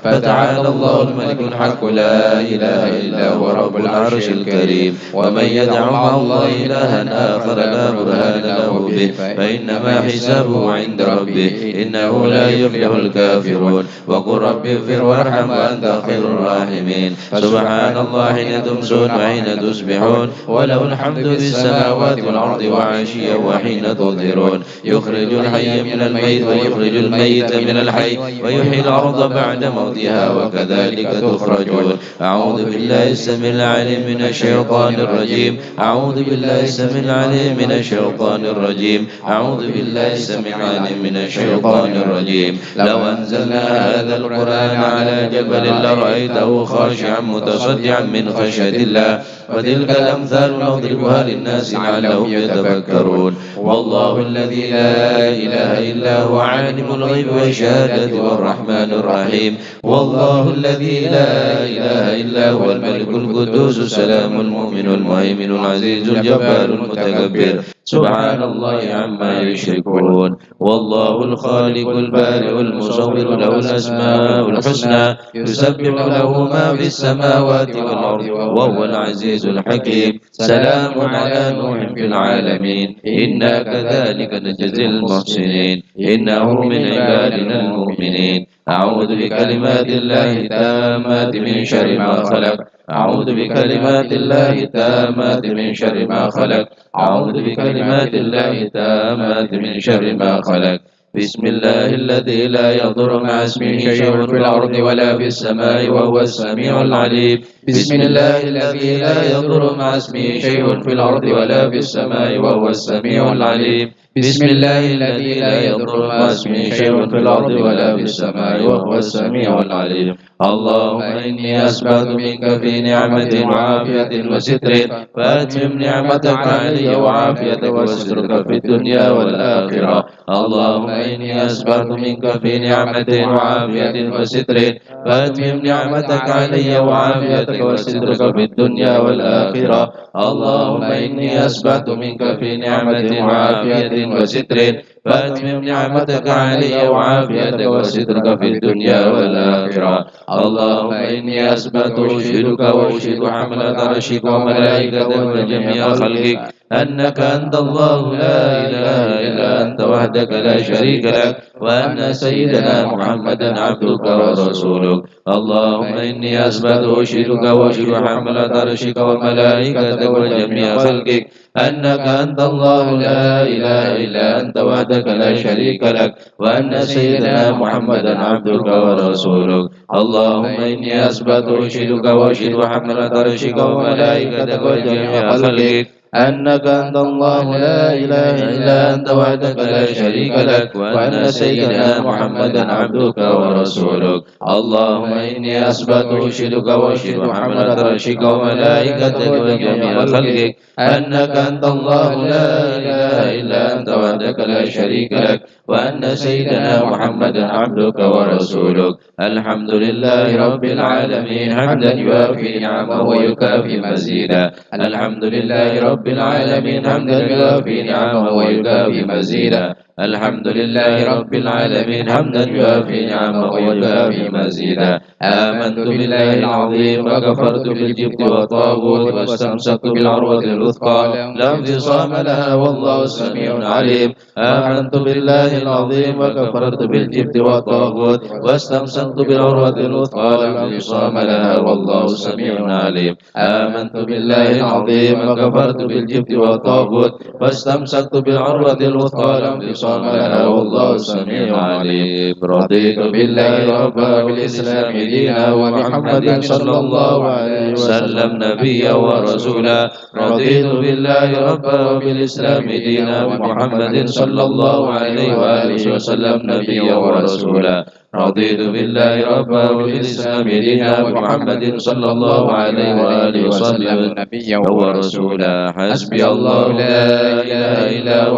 فتعالى الله الملك الحق لا إله إلا هو رب العرش الكريم. ومن يدع مع الله إلها آخر لا برهان له به فإنما حسابه عند ربه إنه لا يفلح الكافرون. وقل رب اغفر وارحم وأنت خير الراحمين. سبحان الله حين تمسون وحين تصبحون وله الحمد في السماوات والأرض وعشيا وحين تظهرون. يخرج الحي من الميت ويخرج الميت من الحي ويحيي الأرض بعد موتها وكذلك تخرجون. أعوذ بالله السميع العليم من الشيطان الرجيم. أعوذ بالله السميع العليم من الشيطان الرجيم. أعوذ بالله السميع العليم من الشيطان الرجيم. لو أنزلنا هذا القرآن على جبل لرأيته خاشعا متصدعا من خشية الله. وتلك الأمثال نضربها للناس لعلهم يتفكرون. والله الذي لا إله إلا هو عالم الغيب والشهادة والرحمن الرحيم. والله الذي لا إله إلا هو الملك القدوس السلام المؤمن المهيمن العزيز الجبار المتكبر. سبحان الله عما يشركون. والله الخالق البارئ المصور له الأسماء الحسنى يسبح له ما في السماوات والأرض وهو العزيز الحكيم. سلام على نوح في العالمين إنا كذلك نجزي المحسنين إنه من عبادنا المؤمنين. أعوذ بكلمات الله التامات من شر ما خلق. أعوذ بكلمات الله التامات من شر ما خلق. أعوذ بكلمات الله التامات من شر ما خلق. بسم الله الذي لا يضر مع اسمه شيء في الأرض ولا في السماء وهو السميع العليم. بسم الله الذي لا يضر مع اسمه شيء في الأرض ولا في السماء وهو السميع العليم. بسم الله الذي لا يضر مع اسمه شيء في الأرض ولا في السماء وهو السميع العليم. اللهم إني أسبحت منك في نعمة وعافية وستر فأتمم نعمتك علي وعافيتك وسترك في الدنيا والآخرة. اللهم إني أسبحت منك في نعمة وعافية وستر فأتمم نعمتك علي وعافيتك وسترك في الدنيا والآخرة. اللهم إني أسبحت منك في نعمة وعافية وستر فأتمم نعمتك علي وعافيتك وسترك في الدنيا والآخرة. اللهم إني أثبت أشهدك وأشهد حملة عرشك وملائكتك وجميع خلقك أنك أنت الله لا إله إلا أنت وحدك لا شريك لك وأن سيدنا محمدا عبدك ورسولك. اللهم إني أثبت أشهدك وأشهد حملة عرشك وملائكتك وجميع خلقك أنك أنت الله لا إله إلا أنت وحدك لا شريك لك وأن سيدنا محمدا عبدك ورسولك. اللهم إني أثبت أشهدك وأشهد حملة عرشك وملائكتك وجميع خلقك أنك أنت الله لا إله إلا أنت وحدك لا شريك لك وأن سيدنا محمدا عبدك ورسولك. اللهم إني أثبت أشهدك وأشهد حملة عرشك وملائكتك وجميع خلقك أنك أنت الله لا إله إلا أنت وحدك لا شريك لك وأن سيدنا محمدا عبدك ورسولك. الحمد لله رب العالمين حمدا يوافي نعمه ويكافي مزيدا. الحمد لله رب العالمين حمدا يوافي نعمه ويكافي مزيدا. الحمد لله رب العالمين حمدا يوافي نعمه ويكافي مزيدا. آمنت بالله العظيم وكفرت بالجبت والطاغوت واستمسكت بالعروة الوثقى لا انفصام لها والله السميع العليم. آمنت بالله العظيم وكفرت بالجبت والطاغوت واستمسكت بالعروة الوثقى لا انفصام لها والله السميع العليم. آمنت بالله العظيم وكفرت بالجبت والطاغوت واستمسكت بالعروة الوثقى لا انفصام لها والله السميع العليم. رضيت بالله ربا وبالإسلام دينا وبمحمد صلى الله عليه وسلم نبيا ورسولا. رضيت بالله ربا وبالإسلام دينا وبمحمد صلى الله عليه وآله وسلم نبيا ورسولا. رضيت بالله ربا وبالإسلام دينا وبمحمد صلى الله عليه وآله وسلم نبيا ورسولا. حسبي الله لا إله إلا هو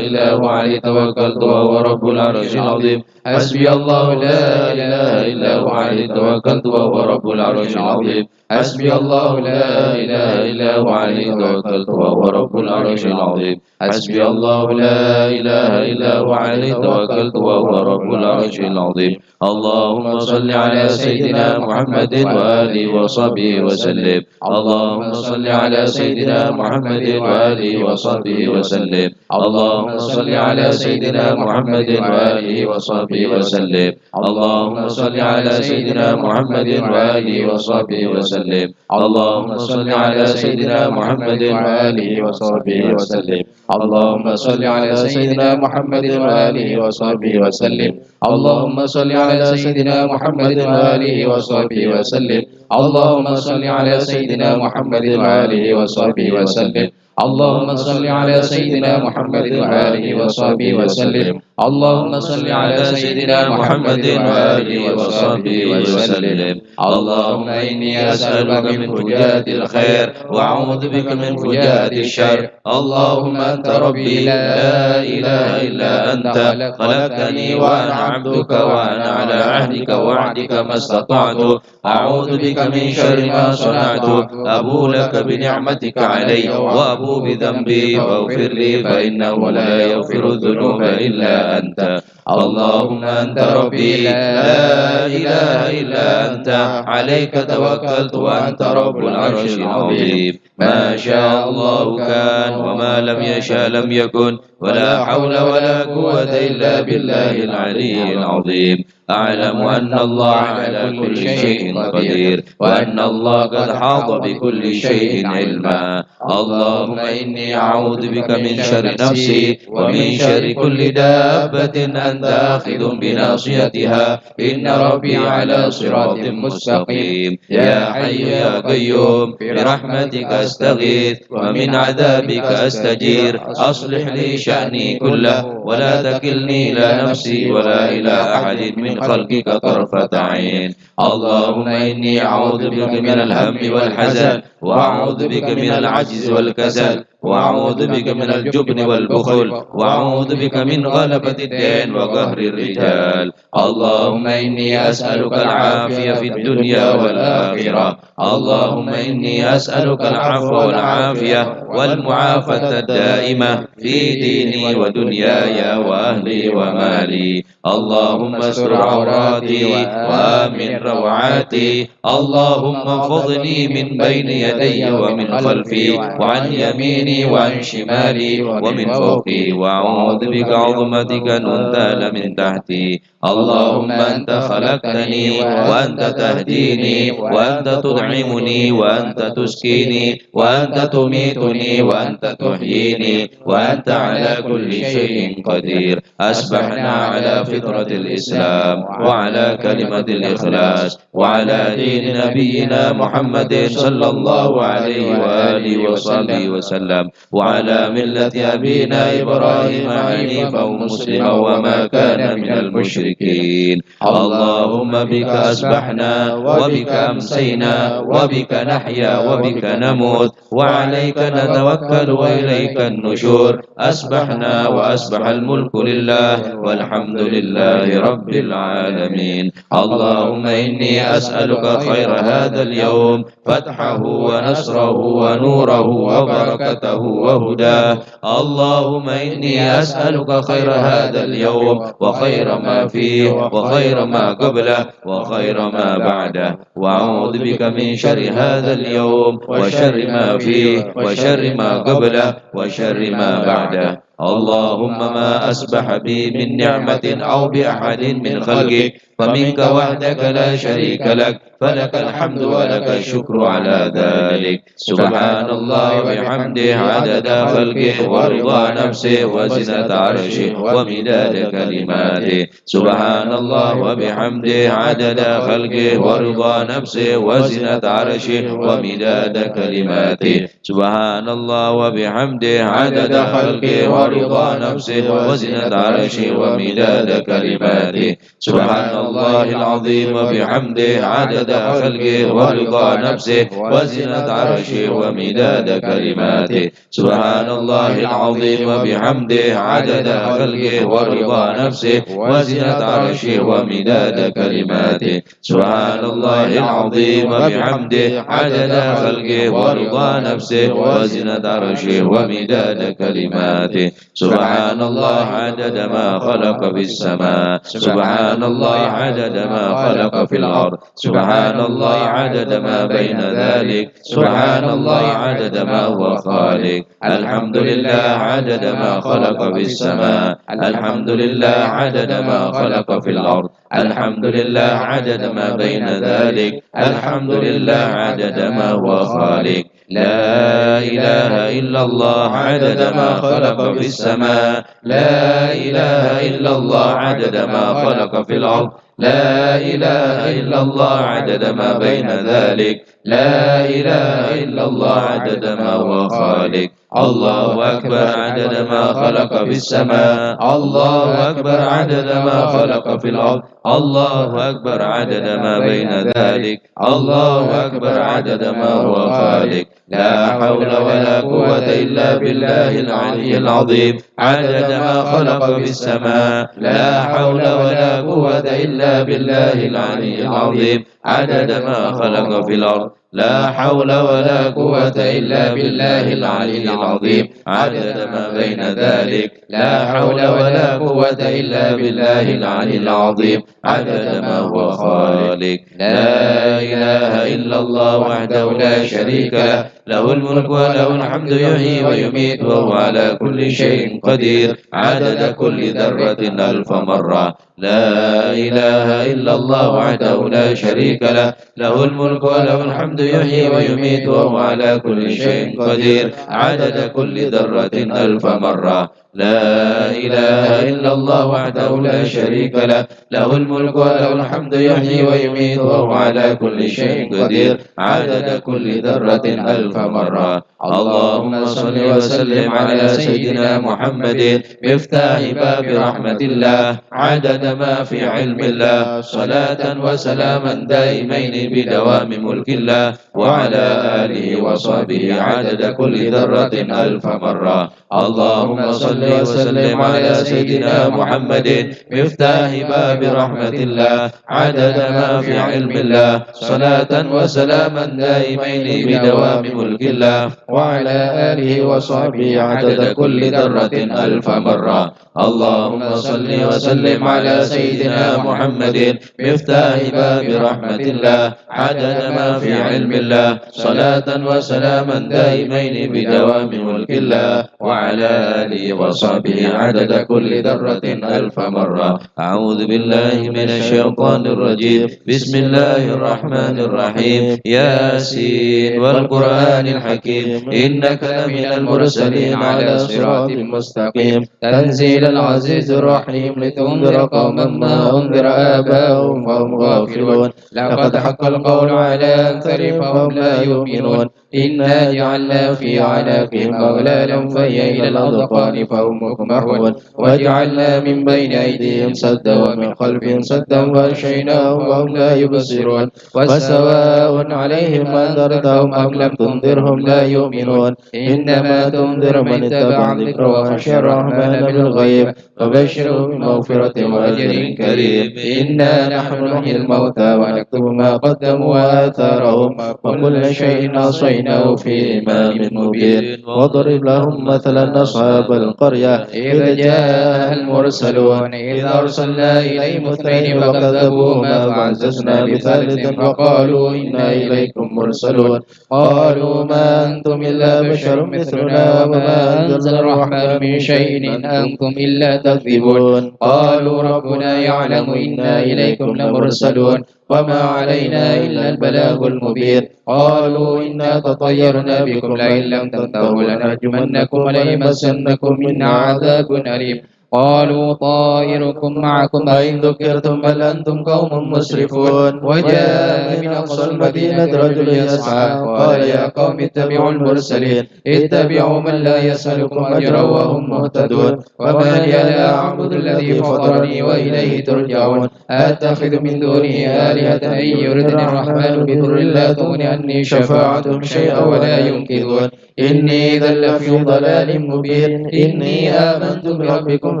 عليه توكلت وهو رب العرش العظيم. حسبي الله لا إله إلا هو وعليه توكلت وهو رب العرش العظيم حسبي الله لا إله إلا هو عليه توكلت وهو رب العرش العظيم حسبي الله لا إله إلا هو عليه توكلت وهو رب العرش العظيم اللهم صل على سيدنا محمد وآله وصحبه وسلم اللهم صل على سيدنا محمد وآله وصحبه وسلم اللهم صل على سيدنا محمد وآله وصحبه وسلم اللهم صل على سيدنا محمد وآله وصحبه وسلم اللهم صل على سيدنا محمد وآله وصحبه وسلم اللهم صل على سيدنا محمد وآله وصحبه وسلم اللهم صل على سيدنا محمد وآله وصحبه وسلم اللهم صل على سيدنا محمد وآله وصحبه وسلم اللهم صل على سيدنا محمد وآله وصحبه وسلم اللهم صل على سيدنا محمد وآله وصحبه وسلم اللهم إني أسألك من فجاءة الخير وأعوذ بك من فجاءة الشر اللهم أنت ربي لا إله إلا أنت خلقتني وأنا عبدك وأنا على عهدك ووعدك ما استطعت أعوذ بك من شر ما صنعت أبو لك بنعمتك علي وأبو بذنبي فاغفر لي فإنه لا يغفر الذنوب إلا أنت اللهم أنت ربي لا إله إلا أنت عليك توكلت وأنت رب العرش العظيم ما شاء الله كان وما لم يشاء لم يكن ولا حول ولا قوة إلا بالله العلي العظيم أعلم أن الله على كل شيء قدير وأن الله قد حاط بكل شيء علما اللهم إني أعوذ بك من شر نفسي ومن شر كل دابة أنت آخذ بناصيتها إن ربي على صراط مستقيم يا حي يا قيوم برحمتك أستغيث ومن عذابك أستجير أصلح لي شأني كله ولا تكلني إلى نفسي ولا إلى أحد من خلقك طرفة عين اللهم إني أعوذ بك من الهم والحزن وأعوذ بك من العجز والكسل وأعوذ بك من الجبن والبخل وأعوذ بك من غلبة الدين وقهر الرجال اللهم إني أسألك العافية في الدنيا والآخرة اللهم إني أسألك العفو والعافية والمعافاة الدائمة في ديني ودنياي وأهلي ومالي اللهم استر عوراتي وآمن روعاتي اللهم احفظني من بين يدي ومن خلفي وعن يميني وعن شمالي ومن فوقي وأعوذ بك عظمتك أن أنتال من تحتي اللهم أنت خلقتني وأنت تهديني وأنت تطعمني وأنت تسكيني وأنت تميتني وأنت تحييني وأنت على كل شيء قدير أصبحنا على فطرة الإسلام وعلى كلمة الإخلاص وعلى دين نبينا محمد صلى الله عليه وآله وصحبه وسلم وعلى ملة أبينا إبراهيم حنيفا مسلما وما كان من المشركين اللهم بك أصبحنا وبك أمسينا وبك نحيا وبك نموت وعليك نتوكل وإليك النشور أصبحنا وأصبح الملك لله والحمد لله رب العالمين اللهم إني أسألك خير هذا اليوم فتحه ونصره ونوره وبركته وهداه اللهم إني أسألك خير هذا اليوم وخير ما فيه وخير ما قبله وخير ما بعده وأعوذ بك من شر هذا اليوم وشر ما فيه وشر ما قبله وشر ما بعده اللهم ما أصبح بي من نعمة أو بأحد من خلقك فمنك وحدك لا شريك لك فلك الحمد ولك الشكر على ذلك سبحان الله وبحمده عدد خلقه ورضا نفسه وزنة عرشه ومداد كلماته سبحان الله وبحمده عدد خلقه ورضا نفسه وزنة عرشه ومداد كلماته سبحان الله وبحمده عدد خلقه ورضا نفسه وزنة عرشه ومداد كلماته سبحان الله العظيم وبحمده عدد خلقه ورضا نفسه وزنة عرشه ومداد كلماته سبحان الله العظيم وبحمده عدد خلقه ورضا نفسه وزنة عرشه ومداد كلماته سبحان الله العظيم وبحمده عدد خلقه ورضا نفسه وزنة عرشه ومداد كلماته سبحان الله عدد ما خلق في السماء سبحان الله عدد ما خلق في الأرض سبحان الله عدد ما بين ذلك سبحان الله عدد ما هو خالق الحمد لله عدد ما خلق في السماء الحمد لله عدد ما خلق في الأرض الحمد لله عدد ما بين ذلك الحمد لله عدد ما هو خالق لا إله إلا الله عدد ما خلق في السماء لا إله إلا الله عدد ما خلق في الأرض لا إله إلا الله عدد ما بين ذلك لا إله إلا الله عدد ما هو خالق الله أكبر عدد ما خلق في السماء الله أكبر عدد ما خلق في الأرض الله أكبر عدد ما بين ذلك الله أكبر عدد ما هو خالق لا حول ولا قوة إلا بالله العلي العظيم عدد ما خلق في السماء لا حول ولا قوة إلا بالله العلي العظيم عدد ما خلق في الأرض لا حول ولا قوة إلا بالله العلي العظيم عدد ما بين ذلك لا حول ولا قوة إلا بالله العلي العظيم عدد ما هو خالق لا إله إلا الله وحده لا شريك له له الملك وله الحمد يحيي ويميت وهو على كل شيء قدير عدد كل ذرة ألف مرة لا إله إلا الله وحده لا شريك له له الملك وله الحمد يحيي ويميت وهو على كل شيء قدير عدد كل ذرة ألف مرة لا إله إلا الله وحده لا شريك له له الملك وله الحمد يحيي ويميت وهو على كل شيء قدير عدد كل ذرة ألف مرة اللهم صل وسلم على سيدنا محمد مفتاح باب رحمة الله عدد ما في علم الله صلاة وسلاما دائمين بدوام ملك الله وعلى آله وصحبه عدد كل ذرة ألف مرة اللهم صل وسلم على سيدنا محمد مفتاح باب رحمة الله عدد ما في علم الله صلاة وسلاما دائمين بدوام ملك الله وعلى آله وصحبه عدد كل ذرة ألف مرة اللهم صل وسلم على سيدنا محمد مفتاح باب رحمة الله عدد ما في علم الله صلاة وسلاما دائمين بدوام ملك الله وعلى آله وصحبه عدد كل ذرة ألف مرة أعوذ بالله من الشيطان الرجيم بسم الله الرحمن الرحيم ياسين والقرآن الحكيم إنك لمن المرسلين على صراط مستقيم تنزيل العزيز الرحيم لتنذر قوما ما أنذر آباؤهم فهم غافلون لقد حق القول على أكثرهم فهم لا يؤمنون إنا جعلنا في أعناقهم أغلالا فهي إلى الأذقان فهم مقمحون وجعلنا من بين أيديهم سدا ومن خلفهم سدا وأغشيناهم وهم لا يبصرون وسواء عليهم أنذرتهم أم لم تنذرهم لا يؤمنون إنما تنذر من اتبع الذكر وخشى الرحمن بالغيب فبشره بمغفرة وأجر كريم إنا نحن نحيي الموتى ونكتب ما قدموا وآثارهم وكل شيء أحصيناه في إمام مبين واضرب لهم مثلا أصحاب القرية إذ جاء المرسلون إذ أرسلنا إليهم اثنين فكذبوهما فعززنا بثالث فقالوا إنا إليكم مرسلون قالوا ما أنتم إلا بشر مثلنا وما أنزل الرحمن من شيء إن أنتم إلا تكذبون قالوا ربنا يعلم إنا إليكم لمرسلون وما علينا إلا البلاغ المبين قالوا إنا تطيرنا بكم لئن لم تنتهوا لنرجمنكم وليمسنكم منا عذاب أليم قالوا طائركم معكم أئن ذكرتم بل أنتم قوم مسرفون. وجاء من أقصى المدينة رجل يسعى قال يا قوم اتبعوا المرسلين اتبعوا من لا يسألكم أجرا وهم مهتدون. وما لي لا أعبد الذي فطرني وإليه ترجعون. أتخذ من دونه آلهة إن يردني الرحمن بضر لا تغن عني شفاعتهم شيئا ولا ينقذون. إني إذا لفي ضلال مبين. إني آمنت بربكم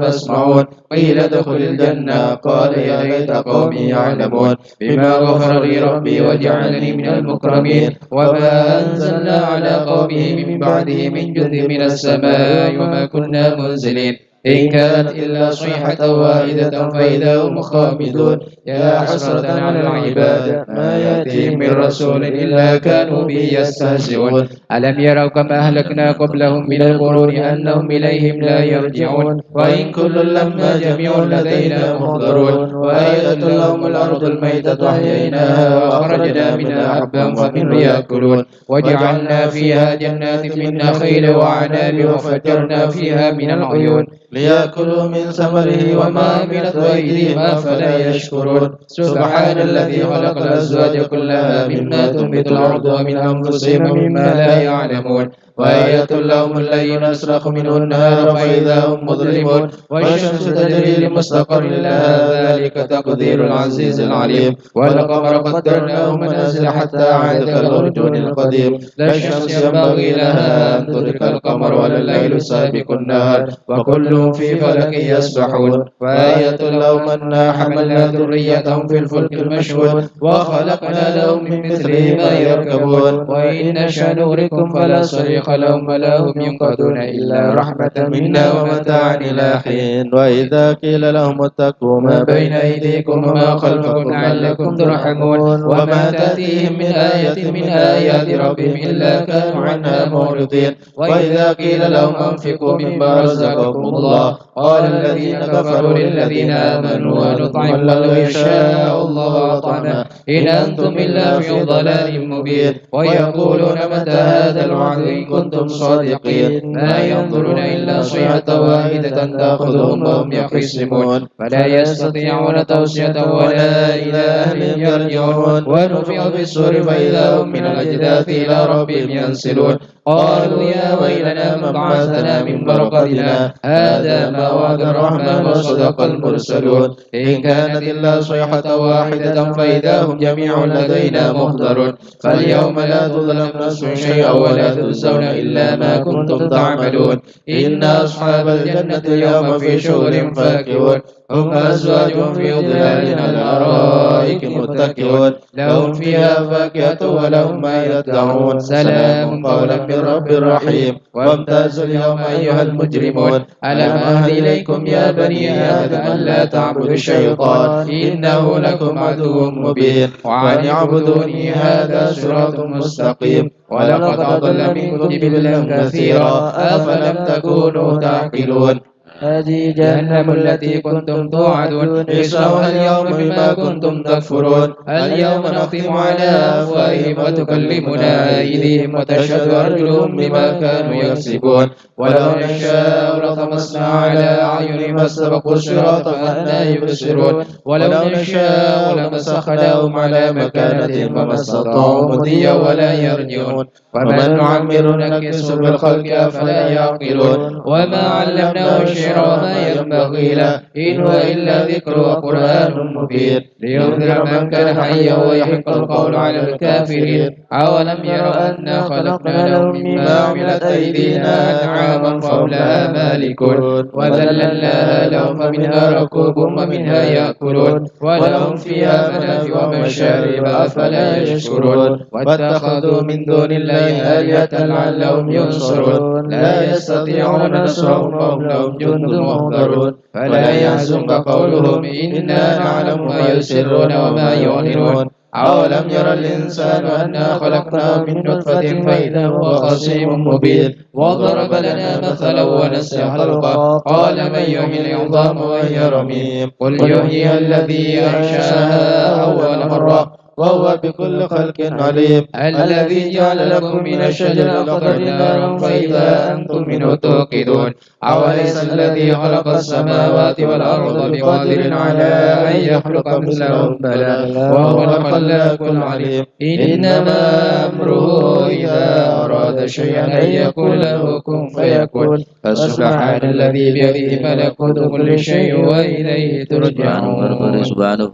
فاسمعون. قيل ادخل الجنة قال يا ليت قومي يعلمون بما غفر لي ربي وجعلني من المكرمين. وما أنزلنا على قومه من بعده من جند من السماء وما كنا منزلين إن كانت إلا صيحة واحدة فإذا هم خامدون. يا حسرة على العباد ما يأتيهم من رسول إلا كانوا به يستهزئون. ألم يروا كما أهلكنا قبلهم من القرون أنهم إليهم لا يرجعون. وإن كل لما جميع لدينا محضرون. وآية لهم الأرض الميتة أحييناها وأخرجنا منها حبا فمنه يأكلون. وجعلنا فيها جنات من نخيل وأعناب وفجرنا فيها من العيون ليأكلوا من ثمره وما عملت أيديهم أفلا يشكرون. سبحان الذي خلق الأزواج كلها مما تنبت الأرض ومن أنفسهم ومما لا يعلمون. وآية لهم الليل نسلخ منه النهار فإذا هم مظلمون. والشمس تجري لمستقر لها ذلك تقدير العزيز العليم. والقمر قدرناه منازل حتى عاد كالأرجون القديم. لا الشمس ينبغي لها أن تدرك القمر ولا الليل سابق النهار وكل في فلك يسبحون. وآية لهم أنا حملنا ذريتهم في الفلك المشحون وخلقنا لهم من مثله ما يركبون. وإن نشأ نغرقهم فلا صريخ لهم ولا هم ينقذون إلا رحمة منا ومتاعا إلى حين. وإذا قيل لهم اتقوا ما بين أيديكم وما خلفكم لعلكم ترحمون. وما تأتيهم من آية من آيات ربهم إلا كانوا عنها معرضين. وإذا قيل لهم أنفقوا مما رزقكم الله قال الذين كفروا للذين آمنوا ونطعم من لو يشاء الله أطعمه إن أنتم إلا في ضلال مبين. ويقولون متى هذا الوعد إن كنتم صادقين. ما ينظرون إلا صيحة واحدة تأخذهم وهم يخصمون. فلا يستطيعون توصية ولا إلى أهلهم يرجعون. ونفخ في الصور فإذا هم من الأجداث إلى ربهم ينسلون. قالوا يا ويلنا من بعثنا من مرقدنا هذا ما وعد الرحمن وصدق المرسلون. إن كانت إلا صيحة واحدة فإذا هم جميع لدينا محضرون. فاليوم لا تظلم نفس شيئا ولا تجزون إلا ما كنتم تعملون. إن أصحاب الجنة اليوم في شغل فاكهون. هم أزواجهم في ظلال على الأرائك متكئون. لهم فيها فاكهة ولهم ما يدعون. سلام قولا من رب رحيم. وامتازوا اليوم أيها المجرمون. ألم أهد إليكم يا بني آدم ألا تعبدوا الشيطان إنه لكم عدو مبين. وأن اعبدوني هذا صراط مستقيم. ولقد أضل منكم جبلا كثيرا أفلم تكونوا تعقلون. هذه جهنم التي كنتم توعدون اصلوها اليوم بما كنتم تكفرون. اليوم نختم على أفواههم وتكلمنا أيديهم وتشهد أرجلهم بما كانوا يكسبون. ولو نشاء لطمسنا على أعينهم فاستبقوا الصراط فأنى يبصرون. ولو نشاء لمسخناهم على مكانتهم فما استطاعوا مضيا ولا يرجعون. ومن نعمر نكسه في الخلق أفلا يعقلون. وما علمناه الشعر وما ينبغي له إن هو إلا ذكر وقرآن مبين لينذر من كان حيا ويحق القول على الكافرين. أولم يروا أنا خلقنا لهم مما عملت أيدينا أنعاما فهم لها مالكون. وذللناها لهم فمنها ركوبهم ومنها يأكلون. ولهم فيها منافع ومشارب أفلا يشكرون. واتخذوا من دون الله آلهة لعلهم ينصرون. لا يستطيعون نصرهم وهم لهم جند محضرون. فلا يحزنك قولهم إنا نعلم ما يسرون وما يعلنون. أولم يرى الإنسان أنا خلقناه من نطفة فإذا هو خصيم مبين. وضرب لنا مثلا ونسي خلقه قال من يحيي العظام وهي رميم. قل يحييها الذي أنشأها أول مرة وهو بكل خلق عليم الذي جعل لكم من الشجر الأخضر نارا فإذا أنتم منه توقدون أوليس الذي خلق السماوات والأرض بقادر على أن يخلق مثلهم بلى وهو الخلاق العليم إنما أمره إذا أراد شيئا أن يقول له كن فيكون فسبحان الذي بيده ملكوت كل شيء وإليه ترجعون سبحانه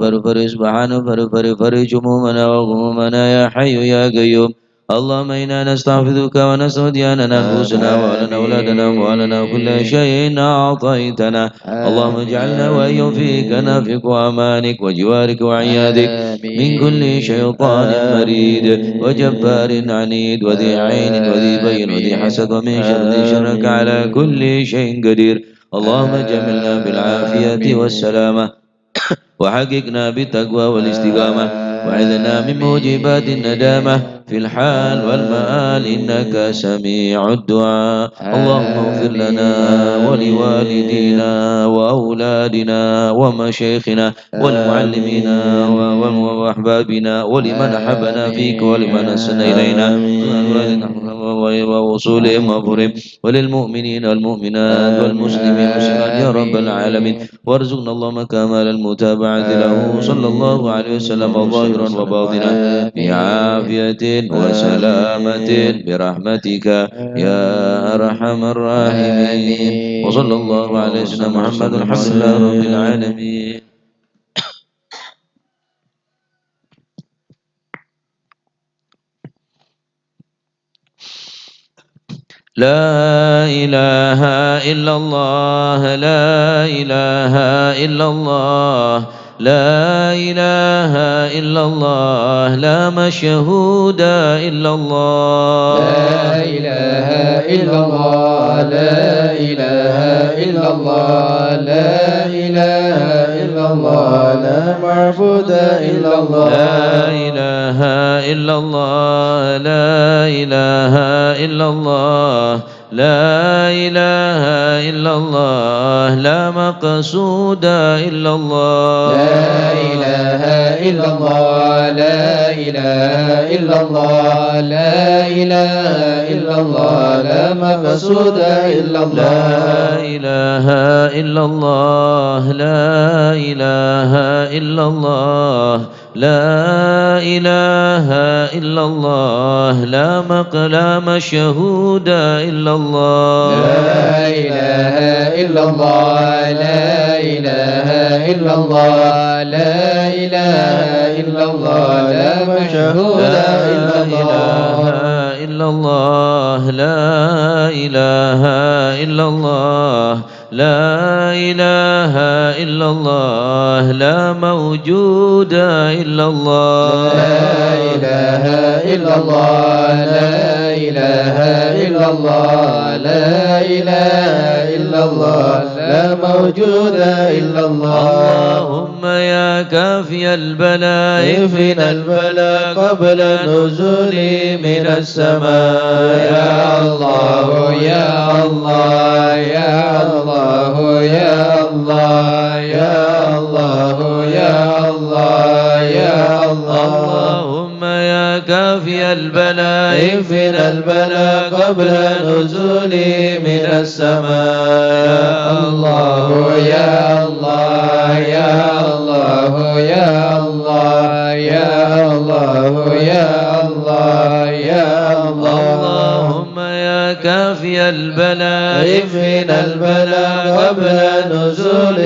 فرج همومنا وغمومنا يا حي يا قيوم اللهم إنا نستحفظك ونستهدينا نفوسنا وأهلنا أولادنا وأموالنا وكل شيء أعطيتنا اللهم اجعلنا وإياهم في كنفك وأمانك وجوارك وعيادك من كل شيطان مريد وجبار عنيد وذي عين وذي بين وذي حسد ومن شر شرك على كل شيء قدير اللهم جملنا بالعافية والسلامة وحققنا بالتقوى والاستقامة وعذنا من موجبات الندامة في الحال والمآل إنك سميع الدعاء اللهم اغفر لنا ولوالدينا وأولادنا ومشايخنا والمعلمين وأحبابنا ولمن أحبنا فيك ولمن أحسن إلينا ووصولهم وغفرهم وللمؤمنين والمؤمنات والمسلمين والمسلمات يا رب العالمين وارزقنا اللهم كمال المتابعة له صلى الله عليه وسلم ظاهرا وباطنا بعافية وسلامة برحمتك يا أرحم الراحمين وصلى الله على سيدنا محمد الحمد لله رب العالمين. لا إله إلا الله لا إله إلا الله لا إله إلا الله لا مشهود إلا الله لا إله إلا الله لا إله إلا الله لا إله إلا الله لا معبود إلا الله لا إله إلا الله لا إله إلا الله لا إله إلا الله لا مقصود إلا الله لا إله إلا الله لا إله إلا الله لا إله إلا الله لا مقصود إلا الله لا إله إلا الله لا إله إلا الله لا إله إلا الله لا مقلام شهود إلا الله لا إله إلا الله لا إله إلا الله لا إله إلا الله لا مشهود إلا الله إلا الله لا إله إلا الله لا إله إلا الله لا موجود إلا الله لا إله إلا الله لا إله إلا الله لا إله إلا الله لا موجود إلا الله اللهم يا كافي البلاء اكفنا البلاء قبل نزول من السماء يا الله يا الله يا الله يا الله يا الله يا الله يا الله اللهم يا كافي البلاء اكفنا البلاء قبل نزول من السماء يا الله يا الله يا الله يا الله يا الله يا الله يا الله اللهم يا كافي البلاء اكفنا البلاء قبل نزول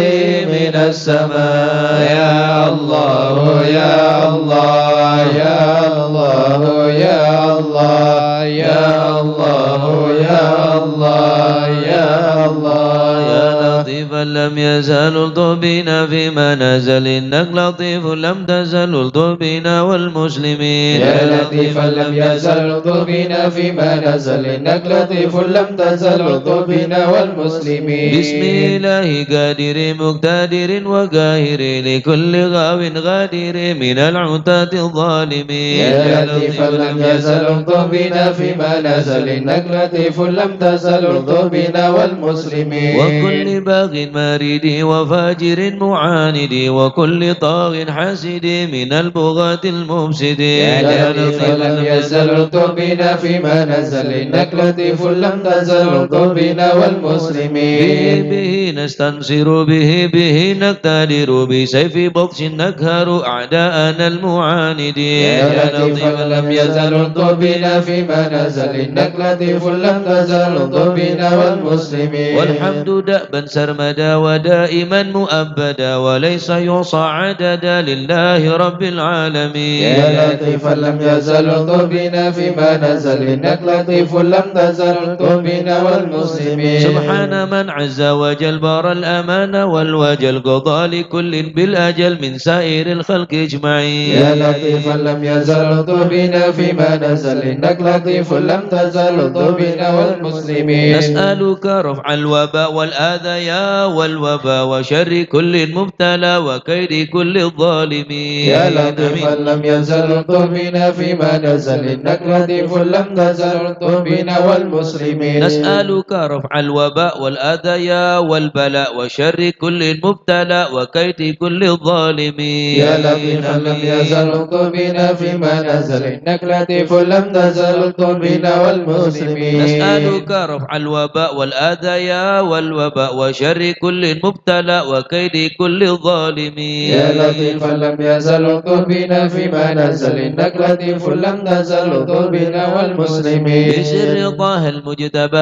من السماء يا الله يا الله يا الله يا الله يا الله يا الله يا الله يا لطيفا لم يزال الطبين فيما نزل إنك لطيف لم تزل الطبين والمسلمين يا لطيفا لم يزل بنا فيما نزل إنك لطيف لم تزل بنا والمسلمين بسم الله قادر مقتدر وقاهر لكل غاو غادر من العتاة الظالمين يا لطيفا لم يزل بنا فيما نزل إنك لطيف لم تزل بنا والمسلمين وكل باغ مارد مارد وفاجر معاند وكل طاغ حاسد من البغاة المفسد يا لطيفا لم يزل الطب بنا فيما نزل إنك لطيف لم تزل الطب بنا والمسلمين به نستنصر به نقتدر بسيف بطش نقهر أعداءنا المعاندين يا لطيفا لم يزل الطب بنا فيما نزل إنك لطيف لم تزل الطب بنا والمسلمين والحمد دأبا سرمدا ودائما مؤبدا وليس يعصى عددا لله رب العالمين يا لطيفا لم يزل الطب بنا فيما نزل إنك لطيف لم تزل الطب بنا والمسلمين سبحان من عز وجل بار الأمان والوجل قضى لكل بالأجل من سائر الخلق اجمعين يا لطيفا لم يزل الطب بنا فيما نزل إنك لطيف لم تزل الطب بنا والمسلمين نسألك رفع الوباء والآذى يا والوباء وشر كل مبتلى وكيد كل الظالمين يا لطيفا لم يزل الطب بنا فيما نزل إنك لطيف لم تزل الطب بنا والمسلمين نسألك رفع الوباء والآذى يا والبلاء وشر كل مبتلى وكيد كل الظالمين يا لطيفا لم يزل الطب بنا فيما نزل إنك لطيف لم تزل الطب بنا والمسلمين نسألك رفع الوباء والآذى يا والوباء وشر كل مبتلى وكيد كل الظالمين يا لطيفا لم يزل الطب بنا فيما نزل إنك لطيف لم تزل الطب بنا والمسلمين بسر طه المجتبى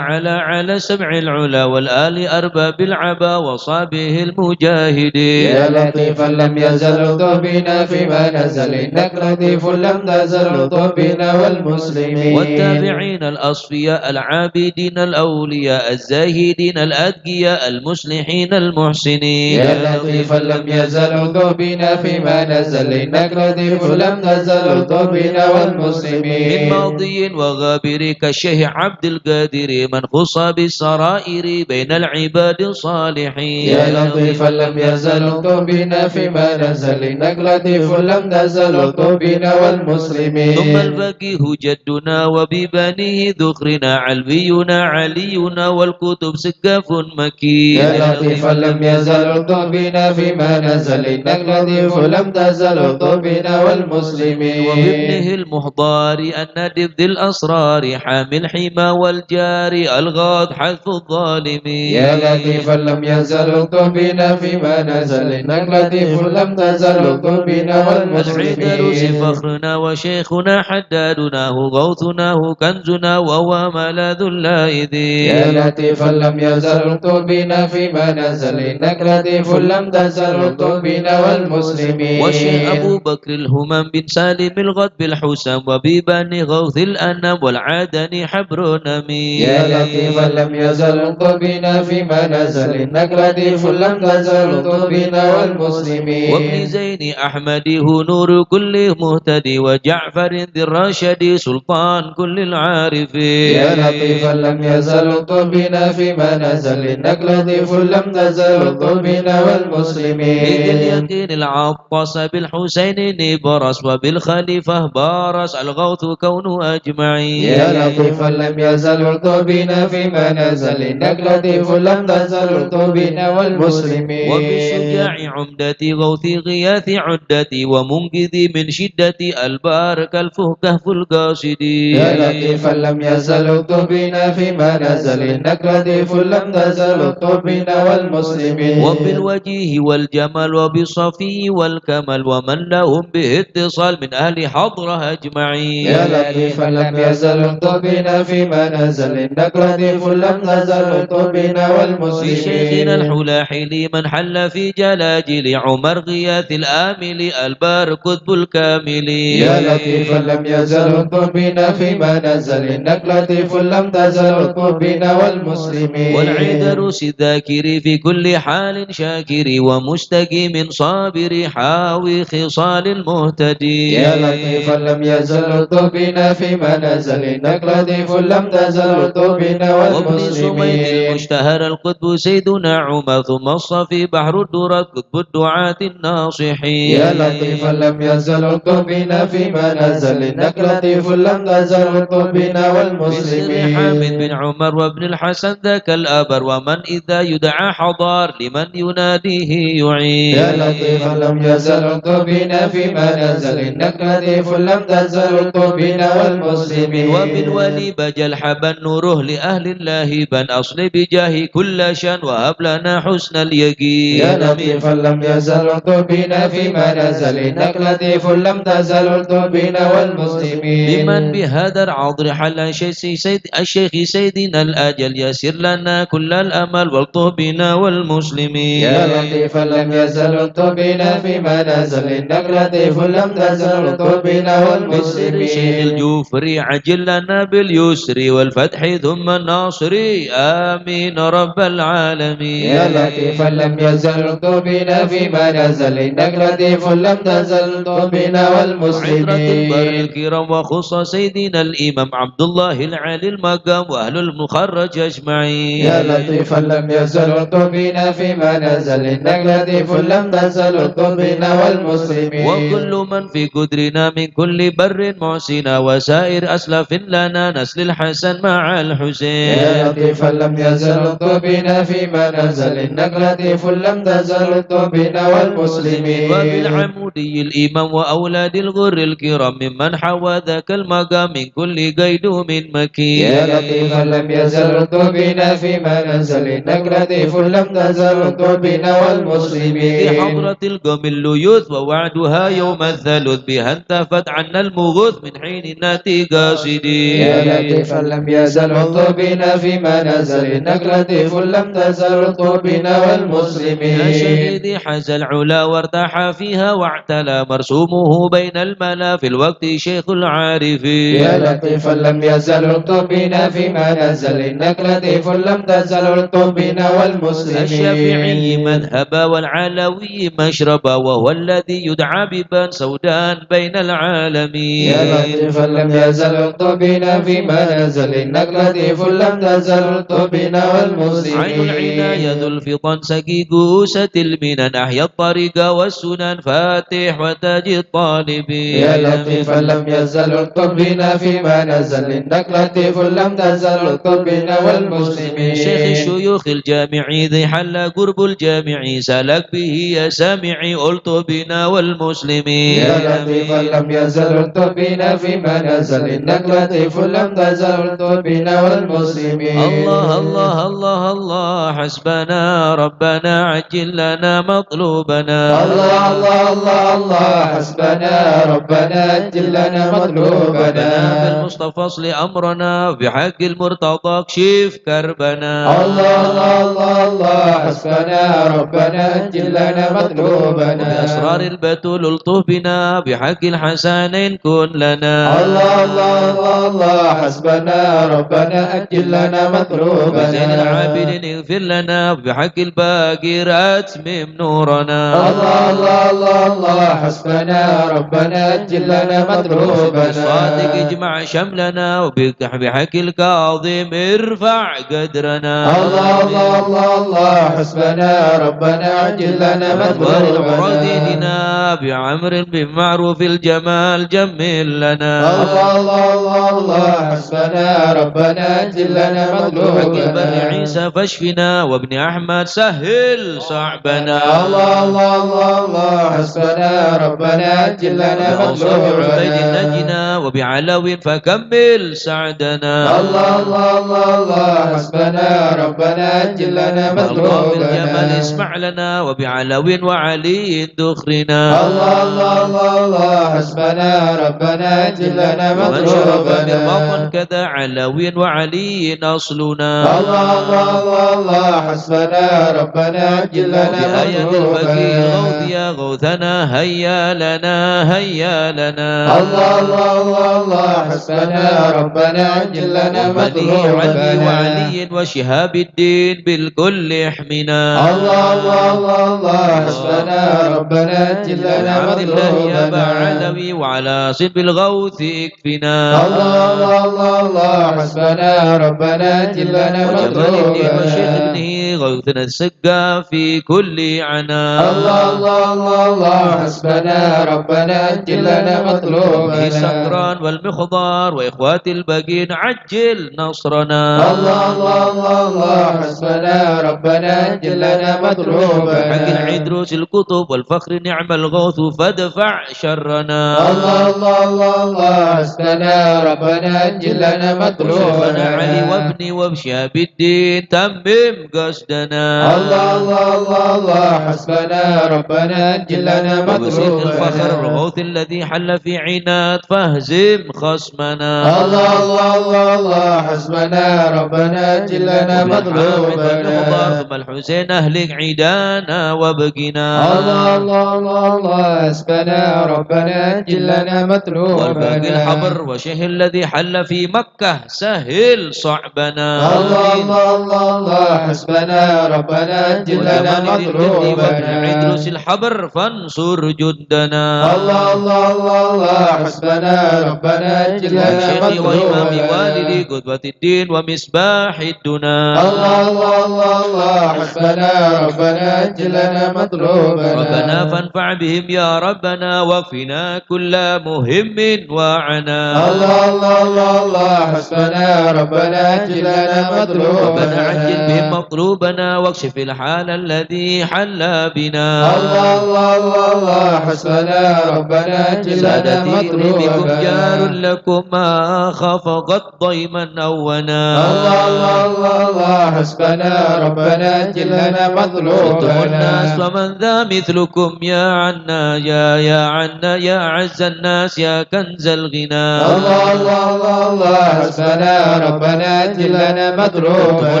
على سبع العلا والآل أرباب العبا وصابه المجاهدين يا لطيفا لم يزل الطب بنا فيما نزل إنك لطيف لم تزل الطب بنا والمسلمين والتابعين الأصفياء العابدين الأولياء الزاهدين الأتقياء المصلحين المحسنين يا لطيفا لم يزل الطب بنا فيما نزل إنك لطيف لم تزل الطب بنا والمسلمين من ماضي وغابر كالشيخ عبد القادر من خص بالسرائر بين العباد الصالحين يا لطيفا لم يزل الطب بنا فيما نزل إنك لطيف لم تزل الطب بنا والمسلمين ثم الفقيه جدنا وببنيه ذخرنا علوينا علينا والكتب سقاف مكي يا لطيفا لم يزل الطب بنا فيما نزل إنك لطيف لم تزل الطب بنا والمسلمين وبابنه المحضار الندب ذي الأسرار حامي الحمى والجار الغاض حذف الظالمين يا لطيفا لم يزل الطب بنا فيما نزل إنك لطيف لم تزل الطب بنا الحيدر والمسلمين فخرنا وشيخنا حدادنا هو غوثنا هو كنزنا وهو ملاذ اللائذين يا لطيفا لم يزل الطب بنا فيما نزل إنك لطيف لم تزل الطب بنا والمسلمين والشيخ أبو بكر الهمام بن سالم الغد بالحسام وبيبان غوث الأنام والعادن حبر نمي يا لطيفا لم يزل الطب بنا فيما نزل إنك لطيف لم تزل الطب بنا والمسلمين وابن زين أحمد هو نور كل مهتدي وجعفر ذي الرشد سلطان كل العارفين يا لطيفا لم يزل الطب بنا فيما نزل إنك لطيف لم تزل الطب بنا والمسلمين إذ اليقين العطس بالحسين نبرس وبالخليفة بارس الغوث كون أجمعين يا لطيفا لم يزل الطب بنا فيما نزل إنك لطيف لم تزل الطب بنا والمسلمين وبالشجاع عمدتي غوثي غياثي عدتي ومنقذي من شدة البارك الفهكه القاصدين يا لطيفا لم يزل الطب بنا فيما نزل إنك لطيف لم تزل الطب بنا والمسلمين وبالوجيه والجمال وبالصفي والكمال ومن لهم به اتصال من أهل حضره أجمعين يا لطيفا لم يزل الطب بنا فيما نزل إنك لطيف لم تزل الطب بنا والمسلمين بشيخنا الحلاحل من حل في جلاجل عمر غياث الآمل البار كتب الكامل يا لطيفا لم يزل الطب بنا فيما نزل إنك لطيف لم تزل الطب بنا والمسلمين والعيدروس الذاكر في كل حال شاكر ومستقيم صابر حاوي خصال المهتدي يا لطيفا لم يزل الطب بنا فيما نزل إنك لطيف لم تزل الطب بنا وابن سميد والمسلمين المشتهر القطب سيدنا عمر ثم الصفي بحر الدرة قطب الدعاة الناصحين يا لطيفا لم يزل الطب بنا فيما نزل إنك لطيف لم تزل الطب بنا بسر حامد والمسلمين بن عمر وابن الحسن ذاك الأبر ومن إذا يدعى حضار لمن يناديه يعين يا لطيفا لم يزل الطف بنا فيما نزل إنك لطيف لم تزل الطف بنا والمسلمين وبالولي بجل حبا نوره لأهل الله بن أصل بجاه كل شان وهب لنا حسن اليقين يا لطيفا لم يزل الطف بنا فيما نزل إنك لطيف لم تزل الطف بنا والمسلمين بمن بهذا العذر حل الشيخ سيدنا الأجل يسر لنا كل الأمل والطف بنا والمسلمين يا لطيفا لم يزل الطف بنا فيما نزل إنك لطيف لم تزل الطف بنا والمسلمين شيخ الجوفري عجل لنا باليسر والفتح ثم الناصر آمين رب العالمين يا لطيفا لم يزل الطف بنا فيما نزل إنك لطيف لم تزل الطف بنا والمسلمين عترة البر الكرام وخص سيدنا الإمام عبد الله العالي المقام وأهل المخرج أجمعين يا لطيفا لم يزل الطف بنا فيما نزل إنك لطيف لم تزل الطف بنا والمسلمين وكل من في قدرنا من كل بر محسنا وسائر أسلف لنا نسل الحسن مع الحسين يا لطيفا لم يزل الطف بنا فيما نزل إنك لطيف لم تزل الطف بنا والمسلمين وبالعمودي الإمام وأولاد الغر الكرام ممن حوى ذاك المقام من كل قيد من مكين يا لطيفا لم يزل الطف بنا فيما نزل إنك لطيف لم تزل الطف بنا والمسلمين في حضرة القوم الليوث ووعدها يوم الثالث بها انتفت عنا المغوث من حين ناتي قاصدين يا لطيفا لم يزل الطف بنا فيما نزل إنك لطيف لم تزل الطف بنا والمسلمين يا شهيدي حز العلا وارتاح فيها واعتلى مرسومه بين الملا في الوقت شيخ العارفين يا لطيفا لم يزل الطف بنا فيما نزل إنك لطيف لم تزل الطف بنا والمسلمين الشافعي مذهبا والعلوي مشربا وهو الذي يدعى ببان سودان بين العالمين يا لطيفا لم يزل الطف بنا فيما نزل إنك لطيف لم تزل الطف بنا والمسلمين عين العناية ذو الفطن سقي كؤوسة المنن أحيا الطريق والسنن فاتح وتاج الطالبين يا لطيفا لم يزل الطف بنا فيما نزل إنك لطيف لم تزل الطف بنا والمسلمين شيخ الشيوخ الجامعي ذي حل قرب الجامعي سلك به يا سامعي قلت بنا والمسلمين يا لطيفا لم يزل الطف بنا فيما نزل إنك لطيف لم تزل الطف بنا والمسلمين الله الله الله الله حسبنا ربنا عجل لنا مطلوبنا الله الله الله الله حسبنا ربنا أجل لنا مطلوبنا بالمصطفى اصل أمرنا بحق المرتضى اكشف كربنا الله الله الله الله حسبنا ربنا أجل لنا مطلوبنا بأسرار البتول الطف بنا بحق الحسنين كن لنا الله الله الله الله حسبنا ربنا أجل لنا مطلوبنا بزين العابدين اغفر لنا بحق الباقي أتمم نورنا الله الله الله الله حسبنا ربنا أجل لنا مطلوبنا بالصادق اجمع شملنا وبحق الكاظم ارفع قدرنا الله الله الله الله حسبنا ربنا أجل لنا مطلوبنا وراديننا بعمر بمعروف الجمال جمل لنا الله الله الله الله حسبنا ربنا أجل لنا مطلوبنا بني عيسى فاشفنا وابن أحمد سهل صعبنا الله الله الله الله حسبنا ربنا أجل لنا وصبر عبيد مطلوبنا نجنا وبعلو فكمل سعدنا الله الله الله الله حسبنا ربنا أجل لنا الله بالجمال مطلوبنا اسمع لنا وبعلو وعلي دخرنا الله الله الله الله حسبنا ربنا أجل لنا ومن شرب مطلوبنا مرمطا كذا علو وعلي أصلنا الله الله الله الله حسبنا ربنا أجل لنا بآية الفقير مطلوبنا غوث يا غوثنا هيا لنا هيا لنا الله الله الله الله حسبنا ربنا أجل لنا وبني علي مطلوبنا وعلي وشهاب الدين بالكل احمنا الله الله الله الله حسبنا ربنا أجل لنا عبد الله يا مطلوبنا علوي وعلى صب الغوث اكفنا الله الله الله الله حسبنا ربنا أجل لنا وجمال ابني وشيخ مطلوبنا ابنه غوثنا السقا في كل عنا الله الله الله الله حسبنا ربنا أجل لنا به مطلوبنا سكران ومهران والمخضار وإخوات الباقين عجل نصرنا. الله الله الله الله حسبنا ربنا جلنا مطلوبنا. حق العدروس الكتب والفخر نعم الغوث فادفع شرنا. الله الله الله الله حسبنا ربنا جلنا مطلوبنا. علي وابني وبشاب الدين تمم قصدنا. الله الله الله الله حسبنا ربنا جلنا وبسيط الفخر مطلوبنا. الغوث الذي حل في عناد فاهزم خصمنا. الله الله الله الله حسبنا ربنا جلنا مطلوبنا. ثم الحسين أهلك عيدانا وبقنا. الله الله الله الله حسبنا ربنا جلنا مطلوبنا. والباقي الحبر وشه الذي حل في مكة سهل صعبنا. الله الله الله الله حسبنا ربنا جلنا مطلوبنا. عدروس الحبر فانصر جندنا. الله الله الله الله حسبنا ربنا جلنا شيخي وإمام مطلوبنا. والدي قدوة الدين ومصباح الدنا. الله الله الله الله حسبنا ربنا جلنا مطلوبنا. ربنا فانفع بهم يا ربنا واكفنا كل مهم وعنا. الله الله الله الله حسبنا ربنا جلنا مطلوبنا. ربنا عجل بهم مطلوبنا واكشف الحال الذي حل بنا. الله الله الله الله حسبنا ربنا جلنا سادتي بكم جار مطلوبنا. لكم ما خفقت ضيما أونا. الله الله الله الله حسبنا ربنا جلنا أنتم مطلوبنا. الناس ومن ذا مثلكم يا عنا يا عنا يا عز الناس يا كنز الغنى. الله الله الله الله حسبنا ربنا جلنا أنتم مطلوبنا.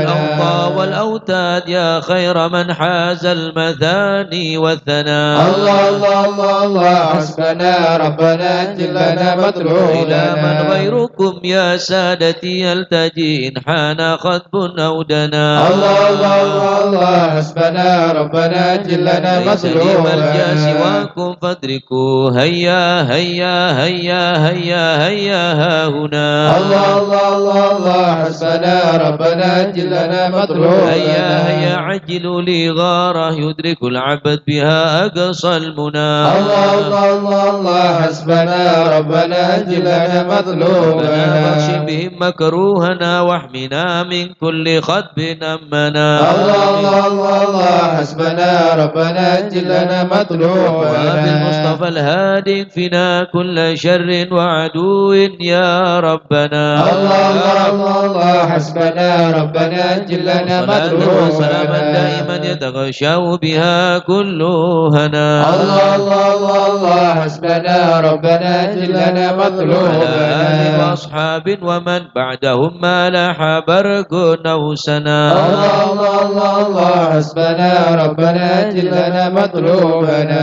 الأوطى والأوتاد يا خير من حاز المثاني والثناء. الله الله الله الله حسبنا ربنا جلنا مطلوبنا. إلى من غيركم يا سادتي يلتجي إن حان خطب أو دنا. الله الله الله الله حسبنا ربنا جلنا ليس لي ملجأ مطلوبنا. سواكم فادركوا هيا هيا هيا هيا هيا ها هنا. الله الله الله الله حسبنا ربنا جلنا مطلوبنا. هيا هيا عجلوا لي غارة يدرك العبد بها أقصى المنى. الله الله الله الله حسبنا ربنا جلنا مطلوبنا. بخش بهم مكروهنا واحمنا من كل خطب أمنا. الله الله الله الله حسبنا ربنا جلنا مطلوبنا. وبالمصطفى الهادي اكفنا كل شر وعدو يا ربنا. الله الله الله الله حسبنا ربنا جلنا صلاة وسلاما مطلوبنا. دائما يتغشى بها كل هنا. الله الله الله الله حسبنا ربنا جلنا على آل مطلوبنا. وأصحاب ومن بعدهم ما لاح برق أو سنا. الله الله الله الله حسبنا ربنا جلنا مطلوبنا.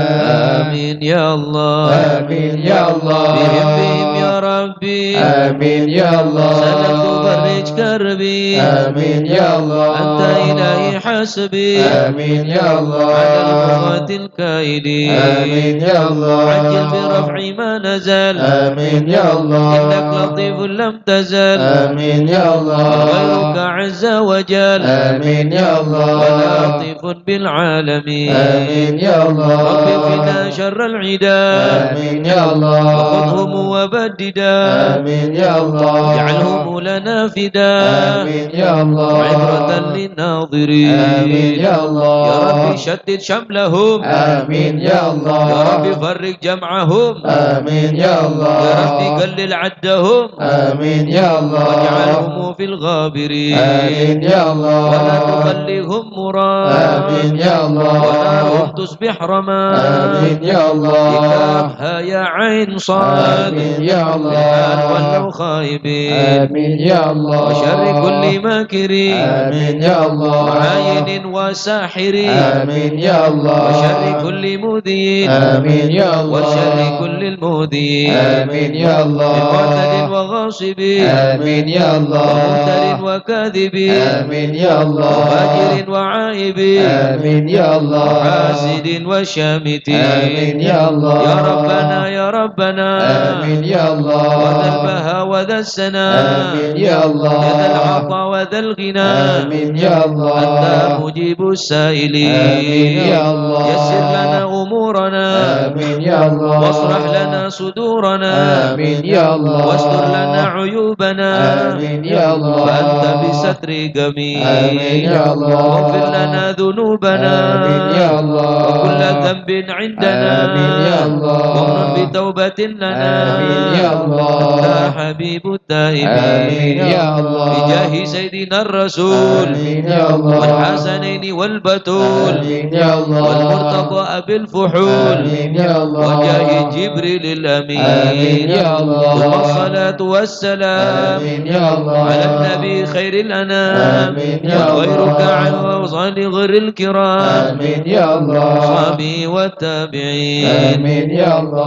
آمين يا الله. آمين يا الله. بهم يا ربي. آمين يا الله. سلمت فرج كربي. آمين يا الله. أنت إلهي حسبي. آمين يا الله. على الأخوات الكائدين. آمين يا الله. عجل برفع ما نزل. آمين يا الله. إنك لطيف لم تزل. آمين يا الله. غيرك عز وجل. آمين يا الله. ولطيف بالعالمين. آمين يا الله. رب اكفنا شر العداء. آمين يا الله. وخذهم وبددا. آمين يا الله. واجعلهم لنا فداء. آمين يا الله. وعبرة للناظرين. آمين يا الله. يا رب شدد شملهم. آمين يا الله. يا رب فرق جمعهم. آمين يا الله. يا رب قلل عدهم. آمين يا الله. واجعلهم في الغابرين. آمين يا الله. ولا تخليهم مراد. آمين يا الله. ونارهم تصبح رماد. آمين يا الله. إكافها يا عين صاد. آمين يا الله. لحال ولوا خائبين. آمين يا الله. وشر كل ماكرين. آمين يا الله. وعاين وساحرين. آمين يا الله. وشر كل مذيين. آمين يا الله. وشر كل المذيين. آمين يا الله. من معتد وغاصبين. آمين يا الله. وممتر وكاذبين. آمين يا الله. وفاجر وعائبين. آمين يا الله. وحاسد وشامتين. آمين يا الله. يا ربنا يا ربنا. آمين يا الله. وذا البهى وذا السناء آمين يا الله يا ذا العطا وذا الغنى آمين يا الله أنت مجيب السائلين آمين يا الله يسر لنا أمورنا آمين يا الله واشرح لنا صدورنا آمين يا الله واستر لنا عيوبنا آمين يا الله فأنت بستر جميل آمين يا الله واغفر لنا ذنوبنا آمين يا الله وكل ذنب عندنا آمين يا الله واغفر بتوبة لنا آمين يا الله أنت حبيب التائبين آمين يا الله بجاه سيدنا الرسول آمين يا الله والحسنين والبتول آمين يا الله والمرتضى أبي الفحول آمين يا الله وجاه جبريل الأمين آمين يا الله ثم الصلاة والسلام آمين يا الله على النبي خير الأنام آمين يا الله وغيرك عن أوصال غير الكرام آمين يا الله أصحابي والتابعين آمين يا الله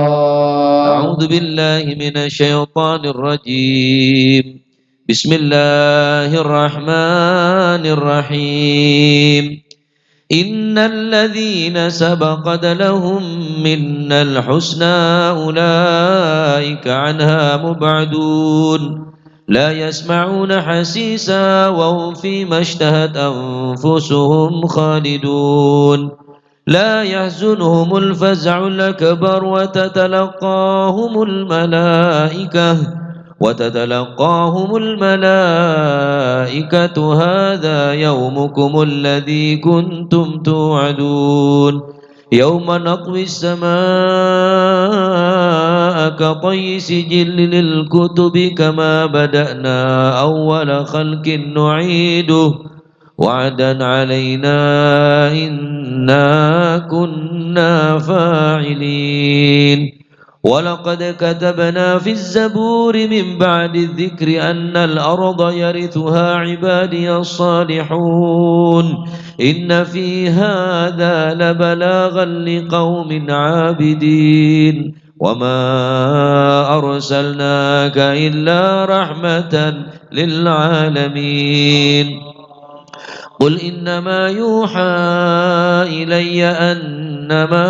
أعوذ بالله من الشيطان الرجيم بسم الله الرحمن الرحيم إن الذين سبقت لهم منا الحسنى أولئك عنها مبعدون لا يسمعون حسيسا وهم فيما اشتهت أنفسهم خالدون لا يحزنهم الفزع الأكبر وتتلقاهم الملائكة هذا يومكم الذي كنتم توعدون يوم نطوي السماء كطي سجل للكتب كما بدأنا أول خلق نعيده وعدا علينا إنا كنا فاعلين ولقد كتبنا في الزبور من بعد الذكر أن الأرض يرثها عبادي الصالحون إن في هذا لبلاغا لقوم عابدين وما أرسلناك إلا رحمة للعالمين قل إنما يوحى إلي أنما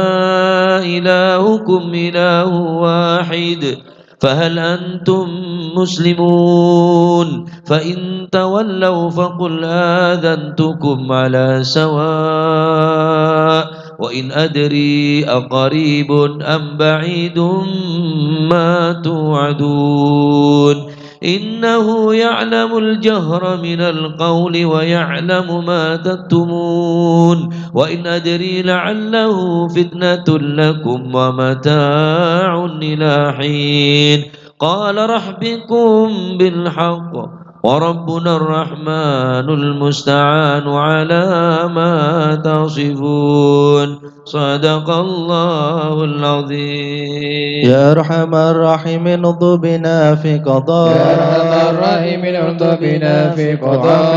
إلهكم إله واحد فهل أنتم مسلمون فإن تولوا فقل آذنتكم على سواء وإن أدري أقريب أم بعيد ما توعدون إنه يعلم الجهر من القول ويعلم ما تكتمون وإن أدري لعله فتنة لكم ومتاع إلى حين قال رحبكم بالحق وربنا الرحمن المستعان على ما تصفون صدق الله العظيم يا أرحم الراحمين ارض بنا في قضاء يا أرحم الراحمين ارض بنا في قضاء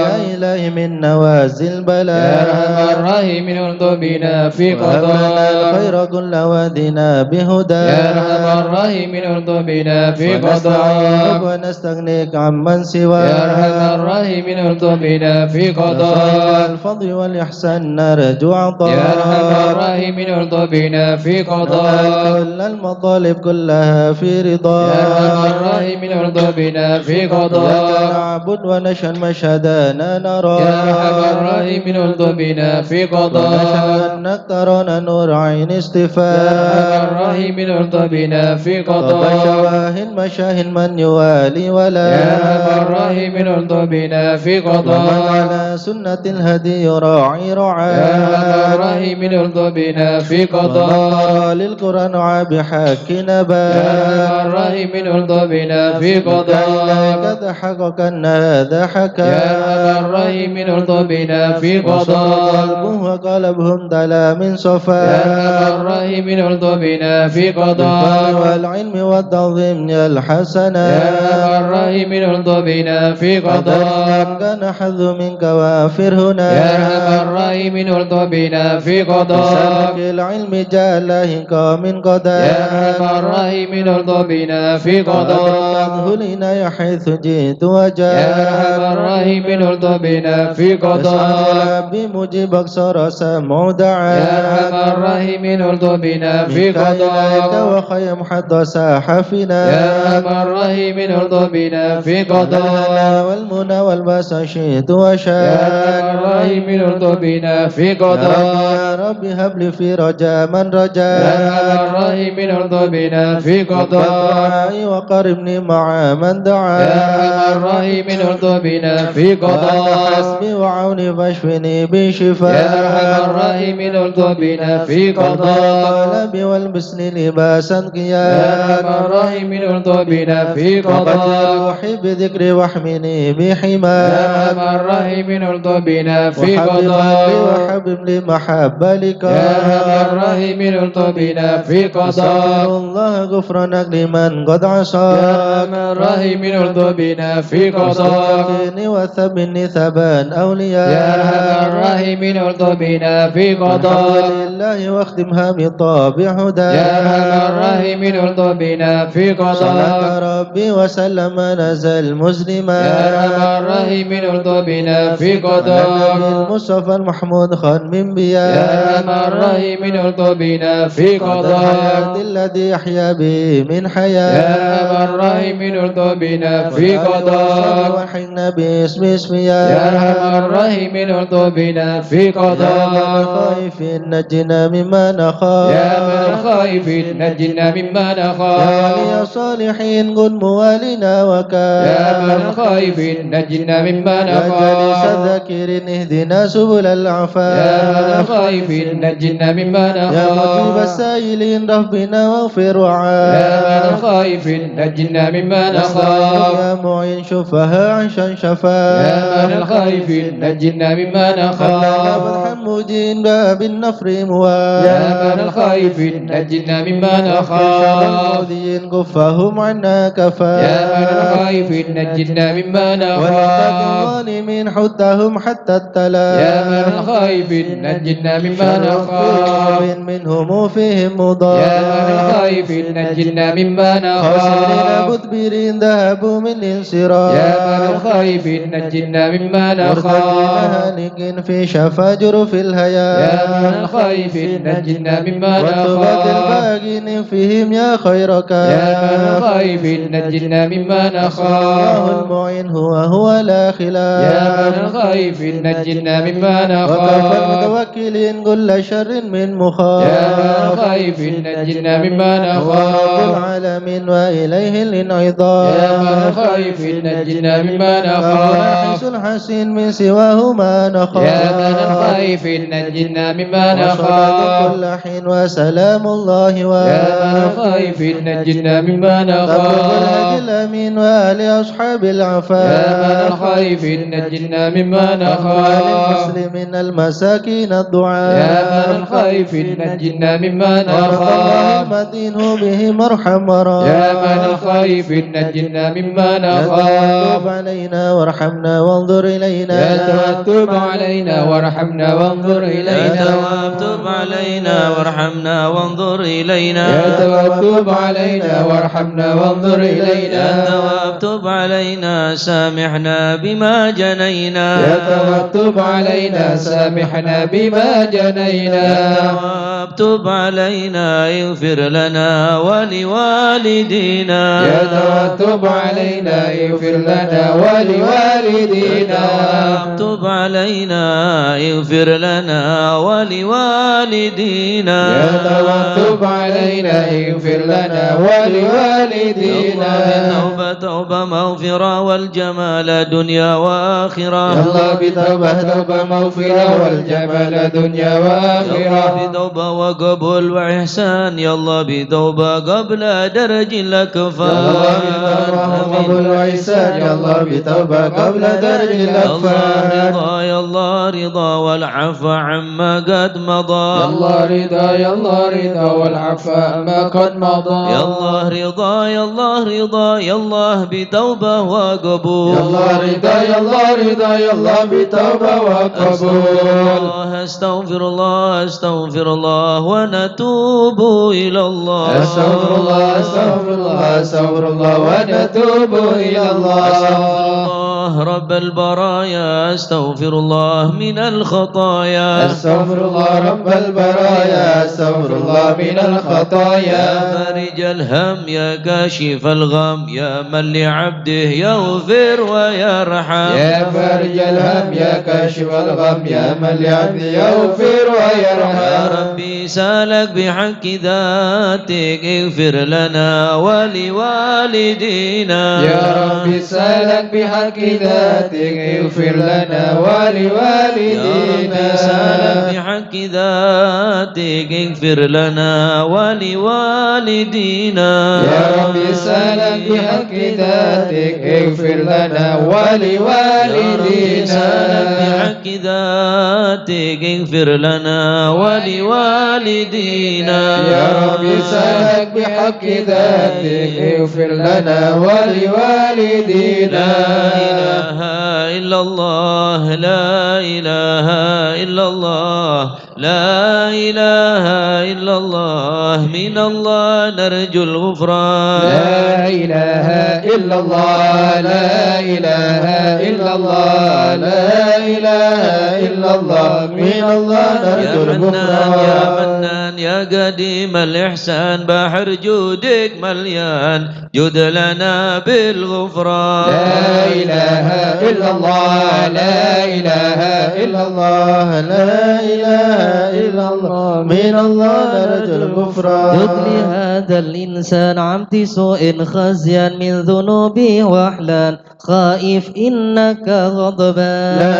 يا إلهي من نوازل البلاء يا أرحم الراحمين ارض بنا في وهب لنا قضاء الخير كل وادنا بهدى يا أرحم الراحمين ارض بنا في ونستعينك قضاء ونستغنيك عمن سواك يا أرحم الراحمين ارض بنا في صاحب قضاء الفضل والإحسان نرجو عطاء يا أرحم الراحمين ارض بنا في قضاء كل المطالب كلها في رضا يا أرحم الراحمين ارض بنا في إياك قضاء نعبد ونشهد مشهدنا نرى يا أرحم الراحمين ارض بنا في قضاء ونشهد أنك ترانا نور عين يا استفاء أرحم الراحمين ارض بنا في طب قضاء شواهن مشاهن من يوالي ولا يا أرحم الراحمين ارض بنا في ومن قضاء على سنة الهدي يراعي يا رعاه أرحم الراحمين ارض بنا في ومن قضاء قرأ للقرآن بحق نبا يا أرحم الراحمين ارض بنا في إليك قضاء تحقق أن هذا حكى يا أرحم الراحمين ارض بنا في وصار قضاء قلبه وقلبهم دلا من صفا يا أرحم الراحمين ارض بنا في بالفضل قضاء والعلم والتعظيم يا الحسنا يا أرحم الراحمين ارض بنا في قضاء كان حظ منك وافر هنا يا أرحم الراحمين ارض بنا في قضاء بسبب العلم جاله من قضاء يا أرحم الراحمين ارض بنا في قضاء لنا حيث جئت وجاء يا أرحم الراحمين ارض بنا في قضاء بمجيب أكثر سمع دعاء يا أرحم الراحمين ارض بنا في منك إليك قضاء وخيم حتى ساح فينا يا أرحم الراحمين ارض بنا في قضاء والمنى والباس شئت وشاء يا أرحم الراحمين ارض بنا في قضاء يا رب هب لي في رجاء من رجاء يا أرحم الراحمين ارض بنا في قضاء دعائي وقربني مع من دعا يا أرحم الراحمين ارض بنا في قضاء حسبي وعوني فاشفني بشفاء يا أرحم الراحمين ارض بنا في قضاء قلبي والبسني لباسا يا قيادا أرحم الراحمين ارض بنا في وقد قضاء روحي بذكري واحمني يا بحماك أرحم الراحمين ارض بنا في وحبب لي قضاء وحبب لي محبة لك يا أرحم الراحمين ارض بنا في أستغفر قضاء الله غفرانك لمن قد يا عصاك أرحم الراحمين ارض بنا في قضاء واستغفرني وثبني ثبان يا أولياء أرحم الراحمين ارض بنا في قضاء الحمد لله واختمها بطابع هدى يا أرحم الراحمين ارض بنا في صلاة قضاء ربي وسلم نزل مسلما يا أرحم الراحمين ارض بنا في النبي قضاء المصطفى المحمود خان من يا بيا أرحم الراحمين ارض بنا في الحياة قضاء الذي يحيا به من يا حياة أرحم الراحمين ارض بنا في قضاء وحينا باسم اسميا يا أرحم الراحمين ارض بنا في يا قضاء خائف نجنا مما نخاف يا من خائف نجنا مما يا نخاف ولي صالحين قل موالنا يا وكان من خائف نجنا مما يا جالس نخاف ذاكر اهدنا سبل يا العفاف من خائف نجنا مما يا مجيب نخاف السائلين ربنا واغفر وعاف يا من خائف نجنا مما نخاف يا معين شفها عشان شفا يا من خائف نجنا مما يا نخاف حمودين باب النفر مواب يا من خائف نجنا مما نخاف المؤذين كفهم عنا كفا يا من خائف نجنا مما نخاف الظالمين حدهم حتى التلا يا من خائف نجنا مما نخاف منهم فيهم مضار يا من خائف نجنا مما خاسرين نخاف مدبرين ذهبوا من الانصراف يا من خائف نجنا مما نخاف هالك في شفا جرف الهيا يا من خائف نجنا مما وتبات نخاف الباقين فيهم يا خيرك يا من خائف نجنا مما الله نخاف المعين هو لا خلاف يا من خائف نجنا مما وكيف نخاف المتوكلين كل شر من مخاف يا من خائف نجنا مما هو رب نخاف العالمين وإليه الانعظام يا من خائف نجنا مما فهنا نخاف حيث الحسين من سواه ما نخاف يا من خائف نجنا مما وصلاة نخاف كل حين وسلام الله يا من خائف نجنا مما تبلغ الهدي نخاف الأمين وآل أصحاب العفاف يا من خائف نجنا مما نخاف المسلمين المساكين الضعاف يا من خائف نجنا مما ورب الله نخاف المدين بهم ارحم ورحم يا من خائف نجنا مما تب نخاف علينا وارحمنا وانظر إلينا يا تب علينا وارحمنا وانظر يا إلينا تواب تب علينا وارحمنا وانظر إلينا يا تب علينا وارحمنا وانظر يا إلينا تواب تب علينا سامحنا بما جنينا يا تب علينا سامحنا بما جنينا تواب تب علينا اغفر لنا ولوالدينا يا تب علينا اغفر لنا ولوالدينا تب علينا اغفر لنا ولوالدينا يا تب علينا اغفر لنا ولوالدينا توبة توبة مغفرة والجمال دنيا وآخرة يا الله بتوبة توبة مغفرة والجمال دنيا وآخرة بتوبة وقبول وإحسان يا الله بتوبة قبل درج الأكفان قبل وإحسان يا الله بتوبة قبل درج الأكفان رضا يا الله رضا والعفو عما قد مضى يا الله رضا يا الله رضا والعفو ما قد مضى يا الله رضا يا الله رضا يا الله الله بتوبة وقبول يا الله رضا يا الله رضا يا الله بتوبة وقبول أستغفر الله أستغفر الله ونتوب إلى الله أستغفر الله أستغفر الله أستغفر الله ونتوب إلى الله رب البرايا أستغفر الله من الخطايا أستغفر الله رب البرايا أستغفر الله من الخطايا فارج الهم يا كاشف الغم يا من لعبده يغفر ويرحم يا فارج الهم يا كاشف الغم يا من لعبده يغفر ويرحم يا ربي سالك بحق ذاتك اغفر لنا ولوالدينا يا ربي سالك بحق ذاتك اغفر لنا ولوالدينا يا ربي سالك بحق ذاتك اغفر لنا ولوالدينا يا ربي سالك بحق ذاتك اغفر لنا ولوالدينا بحق ذاتك اغفر لنا ولوالدينا يا ربي سالك بحق ذاتك اغفر لنا ولوالدينا لا إله إلا الله لا إله إلا الله لا إله إلا الله من الله نرجو الغفران لا إله إلا الله لا إله إلا الله لا إله إلا الله من الله نرجو الغفران يا منان يا قديم الإحسان بحر جودك مليان جد لنا بالغفران لا إله إلا الله لا إله إلا الله لا إله إلا الله من الله نرجو الغفران يدلي هذا الإنسان عمد سوء خزيا من ذنوبه وأحلان خائف إنك غضبان لا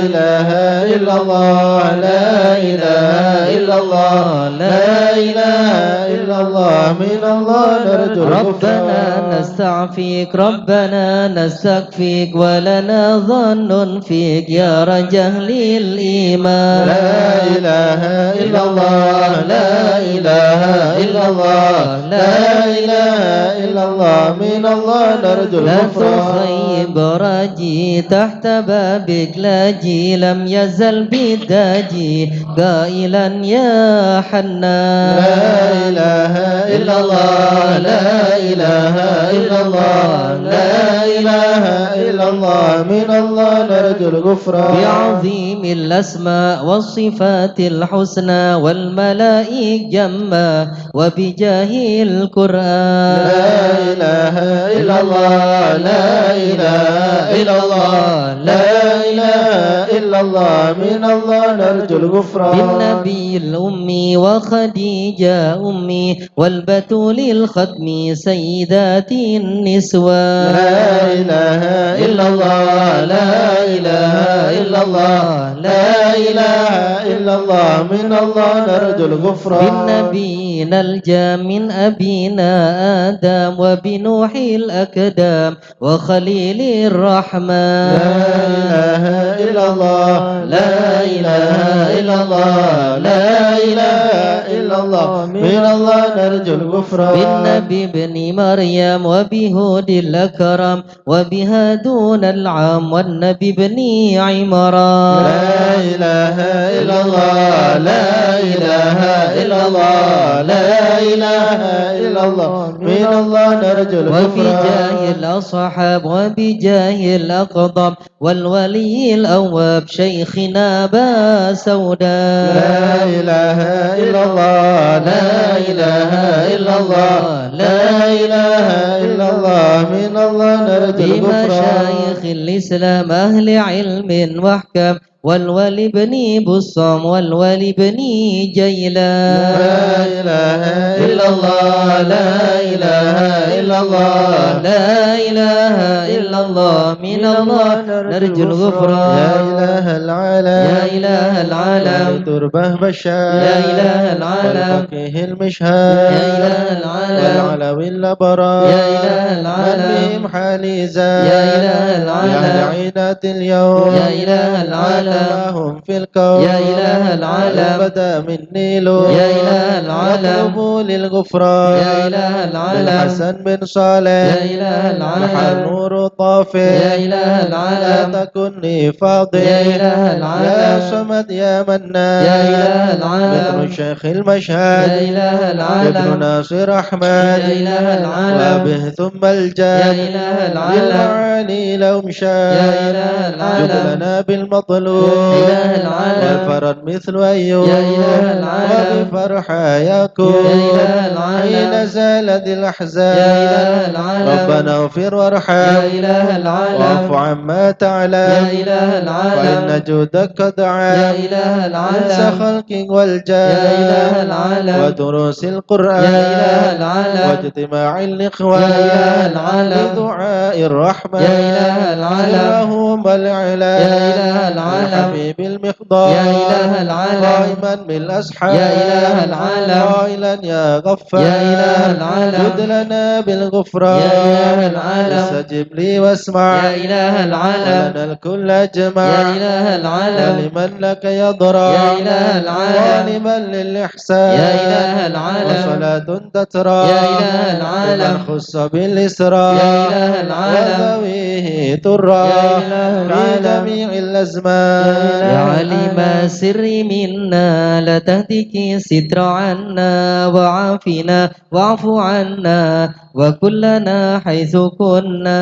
إله إلا الله لا إله إلا الله لا إله إلا الله من الله نرجو ربنا نستعفيك ربنا نستكفيك ولنا ظن فيك يا رجل الإيمان لا إله إلا الله لا إله إلا الله لا إله إلا الله من الله نرجو لا الغفران تخيب راجي تحت بابك لاجي لم يزل بالداجي قائلا يا حنان لا إله إلا الله لا إله إلا الله لا إله إلا الله من الله نرجو الغفران بعظيم الأسماء والصفات الحسنى والملائك جما وبجاه القرآن لا إله إلا الله لا إله إلا الله لا إله إلا الله من الله نرجو الغفران بالنبي الأمي وخديجة أمي والبتول الختم سيدات النسوان لا إله إلا الله لا إله إلا الله لا إله إلا الله من الله نرجو الغفران بالنبينا الجام من أبينا آدم وبنوح الأكدام وخليل الرحمن لا إله إلا الله لا إله إلا الله لا إله إلا الله من الله نرجو الغفران بالنبي ابن مريم وبهود الأكرم وبهادون العام والنبي ابن عمران لا إله إلا الله لا إله إلا الله لا إله إلا الله من الله نرجو الغفران وبجاه الأصحاب وبجاه الأقطب والولي الأواب شيخنا با سوداء لا إله إلا الله لا إله إلا الله لا إله إلا الله من الله نرجو الغفران بمشايخ الإسلام أهل علم واحكام والولي بن بصام والولي بن جيلان لا إله إلا الله لا إله إلا الله لا إله إلا الله من الله نرجو الغفران يا إله العالم يا إله العالم تربه بشار يا إله العالم والفقيه المشهاد يا إله العالم والعلوي الأبرار يا إله العالم عليهم حالي زاد يا إله العالم يا عينات اليوم يا إله العالم لهم في الكون يا إله العالم بدا من نيل يا إله العالم يطلبوا للغفران يا إله العالم بالحسن بن صالح يا إله بحر العالم نور طافئ يا إله العالم لا تكني فاضل يا إله يا العالم صمد يا منان يا إله العالم مثل الشيخ المشهد يا إله ابن العالم ناصر أحمد يا إله العالم وبه ثم يا الجاد إله العالم بالمعاني لو مشاد يا إله جب العالم لنا بالمطلوب يا إله العالم والفرد مثل أيوب يا إله العالم وبفرحة يكون يا إله العالم حين زالت يا الأحزان إله العالم ربنا اغفر وارحم يا إله العالم واعف عما يا تعلم إله العالم فإن جودك قد يا عام إله أنس العالم خلق يا والجاه إله العالم ودروس يا القرآن إله العالم واجتماع يا الإخوان إله العالم بدعاء الرحمن يا إله العالم اللهم يا الإعلان إله العالم الحبيب المقدار يا إله العالم قائما بالأسحار يا إله العالم قائلا يا غفار يا إله العالم جد لنا بالغفران يا إله العالم استجب لي واسمع يا إله العالم ولنا الكل أجمع يا إله العالم ولمن لك يضرع يا إله العالم ظالما للإحسان يا إله العالم وصلاة تترى يا إله العالم لمن خص بالإسراء يا إله العالم وذويه ترى يا إله في العالم جميع الأزمان يا عليم السر منا لا تهتك ستر عنا وعافنا واعف عنا وكلنا حيث كنا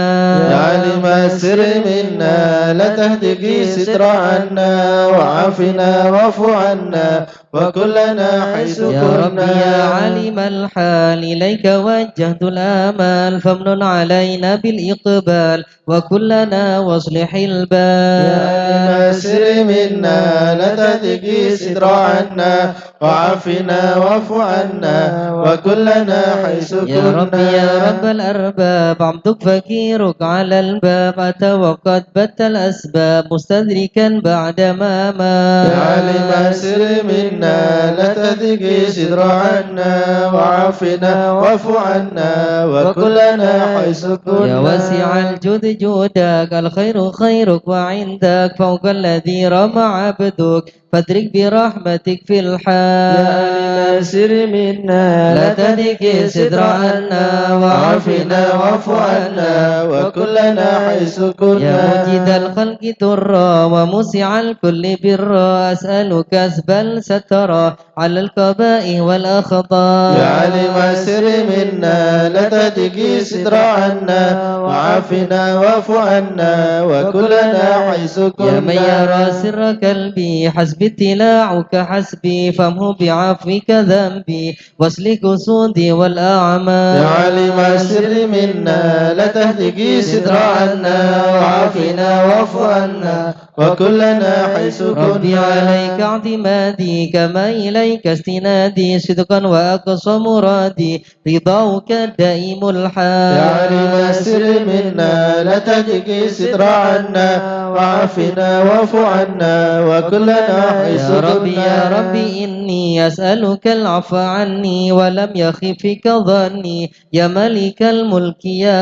يا علم السر منا لا تهتك ستر عنا وعافنا واعف عنا وكلنا حيث يا ربي يا عليم الحال إليك وجهت الآمال فامنن علينا بالإقبال وكلنا واصلح البال يا علم السر منا لا تهتك ستر عنا وعافنا واعف عنا وكلنا حيث كنا يا ربي يا رب الأرباب عبدك فكيرك على الباب أتى وقد بت الأسباب مستدركا بعدما مات يا علم السر منا لا تهتك ستر عنا وعافنا واعف عنا وكلنا حيث كنا يا واسع الجود جودك الخير خيرك وعندك فوق الذي رمى عبدك فادرك برحمتك في الحال يا علم السر منا لا تهتك ستر عنا وعافنا واعف عنا وكلنا حيث كنا يا مجيد الخلق ترى ومسع الكل برا أسألك كسبا سترى على القبائح والأخطاء يا علم السر منا لا تهتك ستر عنا وعافنا واعف عنا وكلنا حيث كنا يا من يرى سر قلبي حسبي اتلاعك حسبي فامه بعفوك ذنبي واسلك سودي والأعمال يا علم السر منا لا تهتك ستر عنا وعافنا واعف عنا وكلنا حيث ربي كنا عليك اعتمادي كما إليك استنادي صدقا وأقصى مرادي رضاك الدائم الحال يا علم السر منا لا تهتك ستر عنا وعافنا واعف عنا وكلنا حيث يا ربي كنا يا ربي إني أسألك العفو عني ولم يخفك ظني يا ملك الملك يا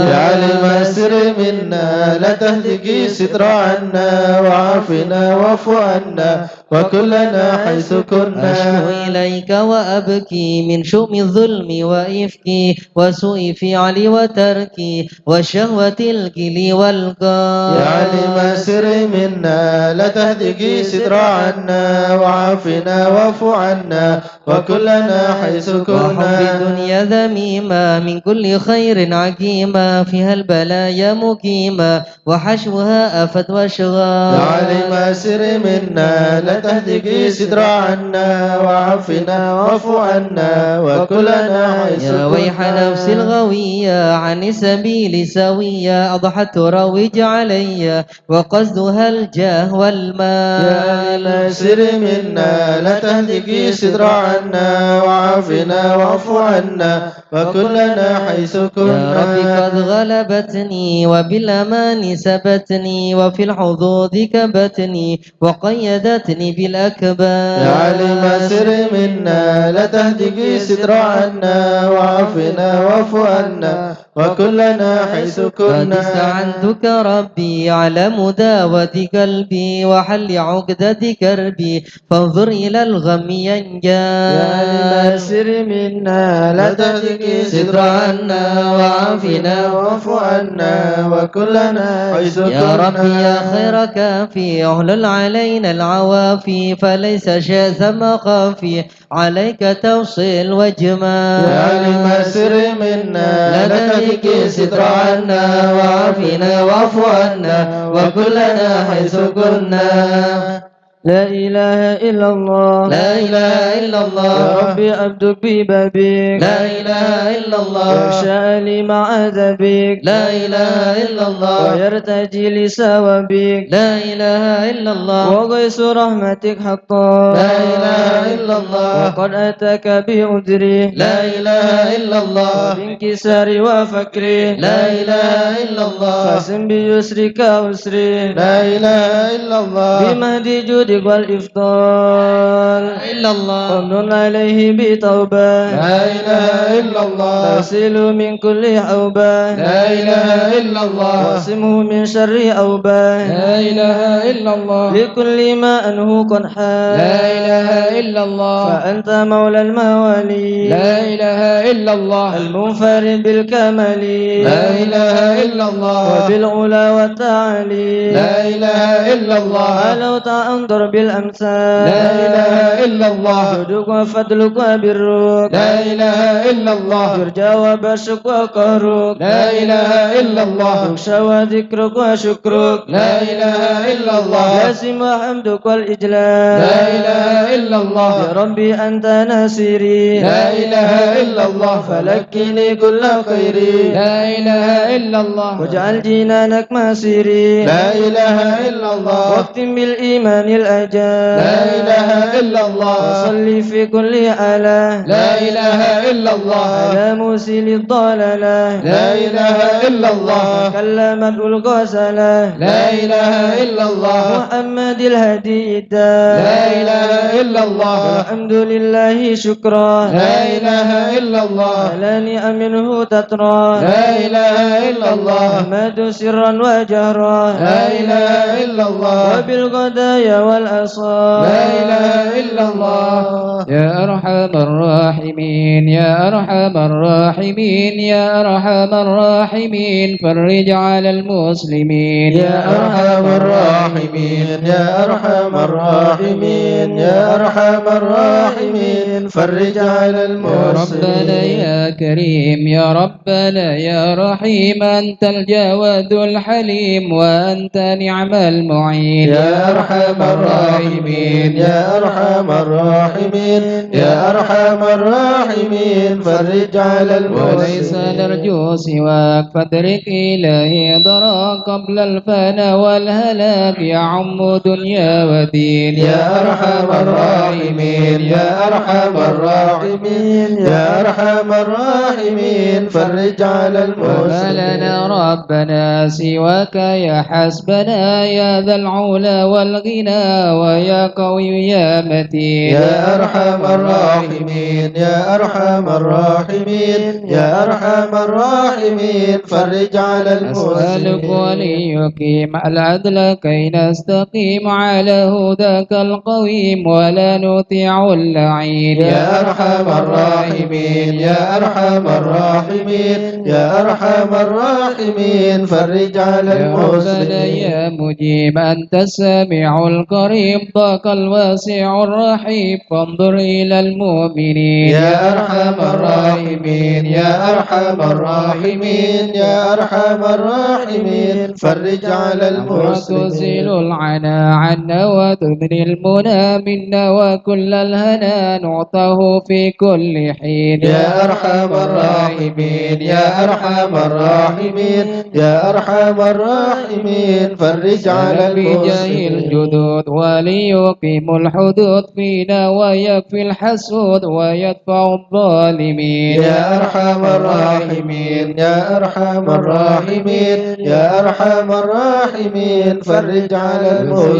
يا علم السر منا لا تهتك ستر عنا وعافنا واعف عنا وكلنا حيث كنا أشكو إليك وأبكي من شؤم الظلم وإفكي وسوء فعلي وتركي وشهوة الكل والقال يا علم السر منا لا تهتك ستر عنا وعافنا واعف عنا وكلنا حيث وحب كنا الدنيا ذميمة من كل خير عقيمة فيها البلايا مقيمة وحشوها آفة واشغال يا علم السر منا لا تهتك ستر عنا وعافنا واعف عنا وكلنا حيث يا ويح كنا نفسي الغوية عن السبيل سوية أضحت تروج علي وقصدها الجاه والمال يا علم السر منا لا تهتك ستر عنا وعافنا واعف عنا وكلنا حيث يا رب كنا قد غلبتني وبالأمان سبتني وفي الحظوظ كبتني وقيدتني بالأكباد. يا علم سر منا لا تهتك ستر عنا وعافنا واعف عنا وكلنا حيث قد كنا. استعنتك ربي على مداوة قلبي وحل عقدة كربي فانظر إلى الغم ينجا. يا علم سر منا لا تهتك ستر عنا وعافنا واعف عنا وكلنا حيث كنا. يا ربي يا خير كافي اهلل علينا العوافي فليس شيء ثم خافي عليك توصيل وجما. يا علم سر منا لا تهتك ستر عنا وعافنا واعف عنا وكلنا حيث كنا. لا إله إلا الله لا إله إلا الله يا ربي عبدك ببابك لا إله إلا الله يخشى لي مع أدبك لا إله إلا الله ويرتجي لثوابك لا إله إلا الله وغيث رحمتك حقا لا إله إلا الله وقد أتاك بأدري لا إله إلا الله بانكساري وفكري لا إله إلا الله فاسم بيسرك أسري لا إله إلا الله بمهد جودك والإفضال إلا الله ومن عليه بتوبة لا إله إلا الله تغسل من كل حوبة لا إله إلا الله واعصمه من شر أوبة لا إله إلا الله لكل ما أنه قد حال لا إله إلا الله فأنت مولى الموالي لا إله إلا الله المنفرد بالكمال لا إله إلا الله وبالعلا والتعالي لا إله إلا الله لو تأنظر بالأمثال لا إله إلا الله جودك وفضلك وبرك لا إله إلا الله يرجى وبشك وقهرك لا إله إلا الله يخشى وذكرك وشكرك لا إله إلا الله ياسم وحمدك والإجلال لا إله إلا الله يا ربي أنت ناصري لا إله إلا الله فلكني كل خيري لا إله إلا الله واجعل جنانك مسيري لا إله إلا الله واختم بالإيمان الأجال لا إله إلا الله وصلي في كل آلة لا إله إلا الله على موسل الضلالة لا إله إلا الله كلمت الغسلة لا إله إلا الله محمد الهدي الدار لا إله إلا الله الحمد لله شكرا لا إله إلا الله على نعم منه تترى لا إله إلا الله أحمد سرا وجهرا لا إله إلا الله وبالغدايا والأصال لا إله إلا الله يا أرحم الراحمين يا أرحم الراحمين يا أرحم الراحمين فرج على المسلمين يا أرحم الراحمين يا أرحم الراحمين يا أرحم الراحمين فرج على يا ربنا المسلمين يا كريم يا ربنا يا رحيم أنت الجواد الحليم وأنت نعم المعين يا أرحم الراحمين يا أرحم الراحمين يا أرحم الراحمين فرج على وليس المسلمين نرجو سواك فادرك إلهي ضرا قبل الفنا والهلاك يعم دنيا ودين يا أرحم الراحمين يا أرحم الراحمين يا أرحم الراحمين فرج على وما لنا المسلمين ربنا سواك يا حسبنا يا ذا العلا والغنى ويا قوي يا متين يا أرحم الراحمين يا أرحم الراحمين يا أرحم الراحمين فرج على أسألك المسلمين وليقيم العدل كي نستقيم على هداك القويم ولا نطيع اللعين يا أرحم الراحمين يا أرحم الراحمين يا أرحم الراحمين فرج على يا ربنا المسلمين يا مجيب أنت السامع القريب ضاق الواسع الرحيم فانظر إلى المؤمنين يا أرحم الراحمين يا أرحم الراحمين يا أرحم الراحمين فرج على وتزيل المسلمين العنا عنا وتثني المنى منا وكل الهنا نعطه في كل حين يا أرحم الراحمين يا أرحم الراحمين الراحمين يا أرحم الراحمين فرج على بجاه الجدود وليقيم الحدود فينا ويكفي الحسود ويدفع الظالمين يا أرحم الراحمين يا أرحم الراحمين يا أرحم الراحمين فرج على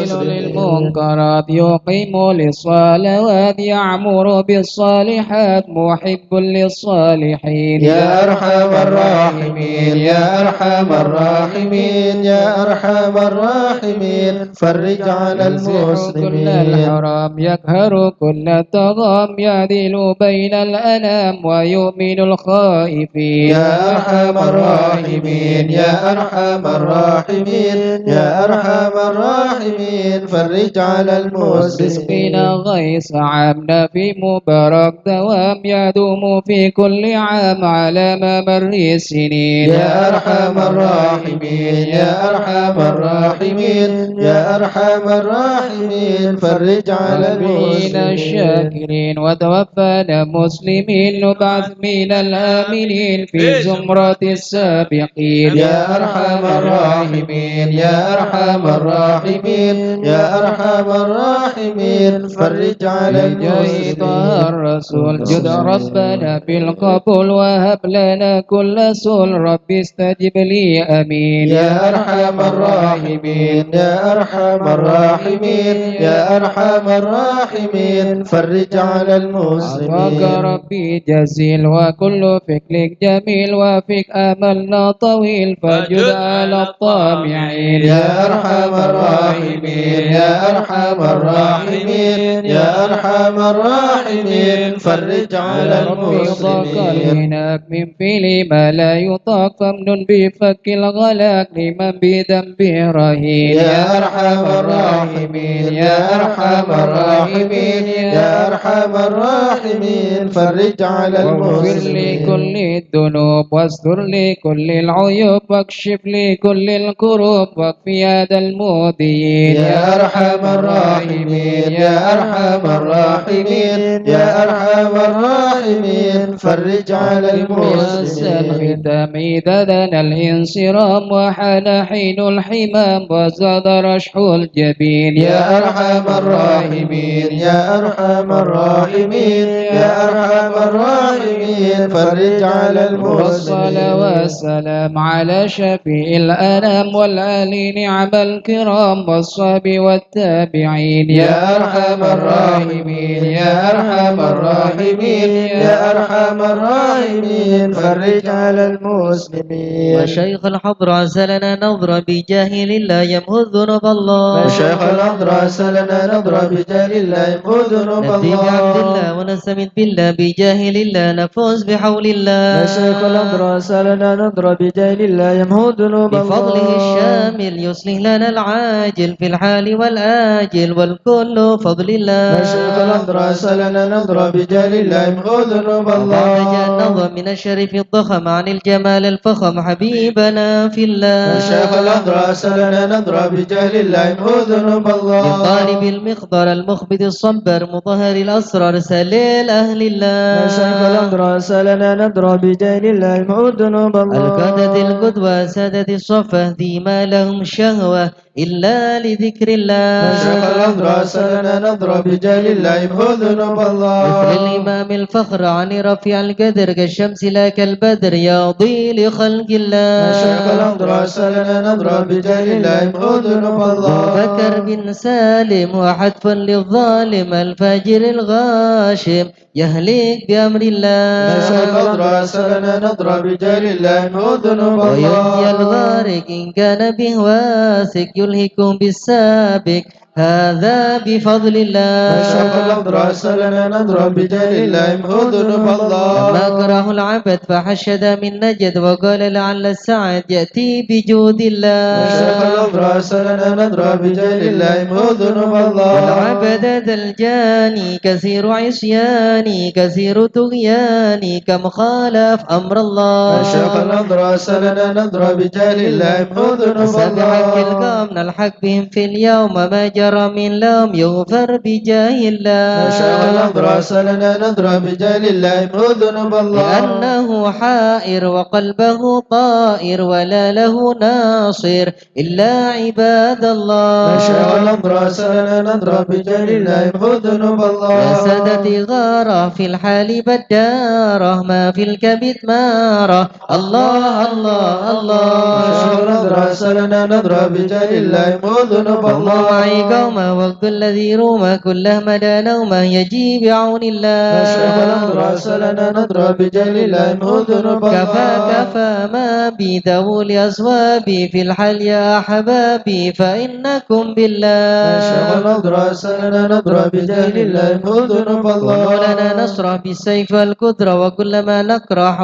يزيل للمنكرات يقيم للصلوات يعمر بالصالحات محب للصالحين يا أرحم الراحمين يا أرحم الراحمين يا أرحم الراحمين فرج على المسلمين كل الحرام يقهر كل الطغام يعدل بين الأنام ويؤمن الخائفين يا أرحم الراحمين يا أرحم الراحمين يا أرحم الراحمين فرج على المسلمين رزقنا غيث عامنا في مبارك دوام يدوم في كل عام على ممر السنين يا أرحم الراحمين يا أرحم الراحمين يا أرحم الراحمين فرج على المسلمين الشاكرين وتوفانا مسلمين نبعث من الآمنين في زمرة السابقين يا أرحم الراحمين يا أرحم الراحمين يا أرحم الراحمين فرج على المسلمين طه الرسول جد ربنا بالقبول وهب لنا كل سول رب استجب لي أمين يا أرحم الراحمين يا أرحم الراحمين يا أرحم الراحمين فرج على المسلمين عطاك ربي جزيل وكل فكرك جميل وفيك أملنا طويل فجد على الطامعين يا أرحم الراحمين يا أرحم الراحمين يا أرحم الراحمين فرج على المسلمين من فعل ما لا يطاق فمن بفك الغلاق لمن بذنبه رهين يا أرحم الراحمين يا أرحم الراحمين يا أرحم الراحمين فرج على المسلمين لكل الذنوب واستر لكل العيوب واكشف لكل الكروب واكفي هذا المؤذيين يا أرحم الراحمين يا أرحم الراحمين يا أرحم الراحمين فرج على المسلمين الختام إذا دنا الانصرام وحان حين الحمام وزاد رشح الجبين يا أرحم الراحمين يا أرحم الراحمين يا أرحم الراحمين فرج على والصلاة المسلمين والسلام على شفيع الأنام والآل نعم الكرام والصحب والتابعين يا أرحم الراحمين يا أرحم الراحمين يا أرحم الراحمين فرج على المسلمين وشيخ الحضر عسلنا نظر بجاهل الله يمهو ذنوب الله وشيخ الأضرع سلنا نظر بجاه الله يمحو ذنوب نبدي بعبد الله الله ونستمد بالله بجاهل الله نفوز بحول الله وشيخ الأضرع سلنا نظر بجاه الله يمحو ذنوب الله بفضله الشامل يصلح لنا العاجل في الحال والآجل والكل فضل الله وشيخ الأضرع سلنا نظر بجاه الله يمحو ذنوب الله نظر من الشرف الضخم عن الجمال الفخم حبيبنا في الله وشيخ الأضرع سلنا نظر بجاه الله يمحو ذنوب الله للطالب المخضر المخبت الصبر مطهر الأسرار سليل أهل الله وشيخ الأضرع سلنا نظر بجاه الله يمحو ذنوب الله القادة القدوة سادة الصفة ذي ما لهم شهوة إلا لذكر الله وشيخ الأضرع سلنا نظر بجاه الله يمحو ذنوب مثل الله الإمام الفخر عن رفيع القدر كالشمس لا كالبدر ياضي لخلق الله وشيخ الأضرع سلنا نظر بجاه الله يمحو ذنوب الله بكر بن سالم وحتف للظالم الفاجر الغاشم يهلك بأمر الله وشيخ الأضرع سلنا نظر بجاه الله يمحو ذنوب وينجي الله الغارق إن كان به واسك يلهكم بالسابق هذا بفضل الله وشيخ الأضرع سلنا نظر بجاه الله يمحو ذنوب لما الله كره العبد فحشد من نجد وقال لعل السعد يأتي بجود الله وشيخ الأضرع سلنا نظر بجاه الله يمحو ذنوب الله والعبد ذا الجاني كثير عصياني كثير طغياني كم خالف أمر الله وشيخ الأضرع سلنا نظر بجاه الله يمحو ذنوب سبحك الله القام نلحق بهم في اليوم ما جرم لم يغفر بجاه الله نشاء نضرس لنا نضرب بجاه الله من ذنوب الله لأنه حائر وقلبه طائر ولا له ناصر إلا عباد الله نشاء نضرس لنا نضرب بجاه الله من ذنوب الله يا سادتي غارة في الحال بدارة ما في الكبد مارة الله الله الله نشاء نضرس لنا نضرب بجاه الله من ذنوب قوم الله معي قوم وقت الذي روم كله مدى نومه يجي بعون الله نشاء نضرس لنا نضرب بجاه الله من ذنوب الله كفى كفى ما بي ذو الأصواب في الحل يا أحبابي فإنكم بالله نشاء نضرس لنا نضرب بجاه الله من ذنوب الله كونوا لنا نصر بالسيف والقدرة وكل ما نكره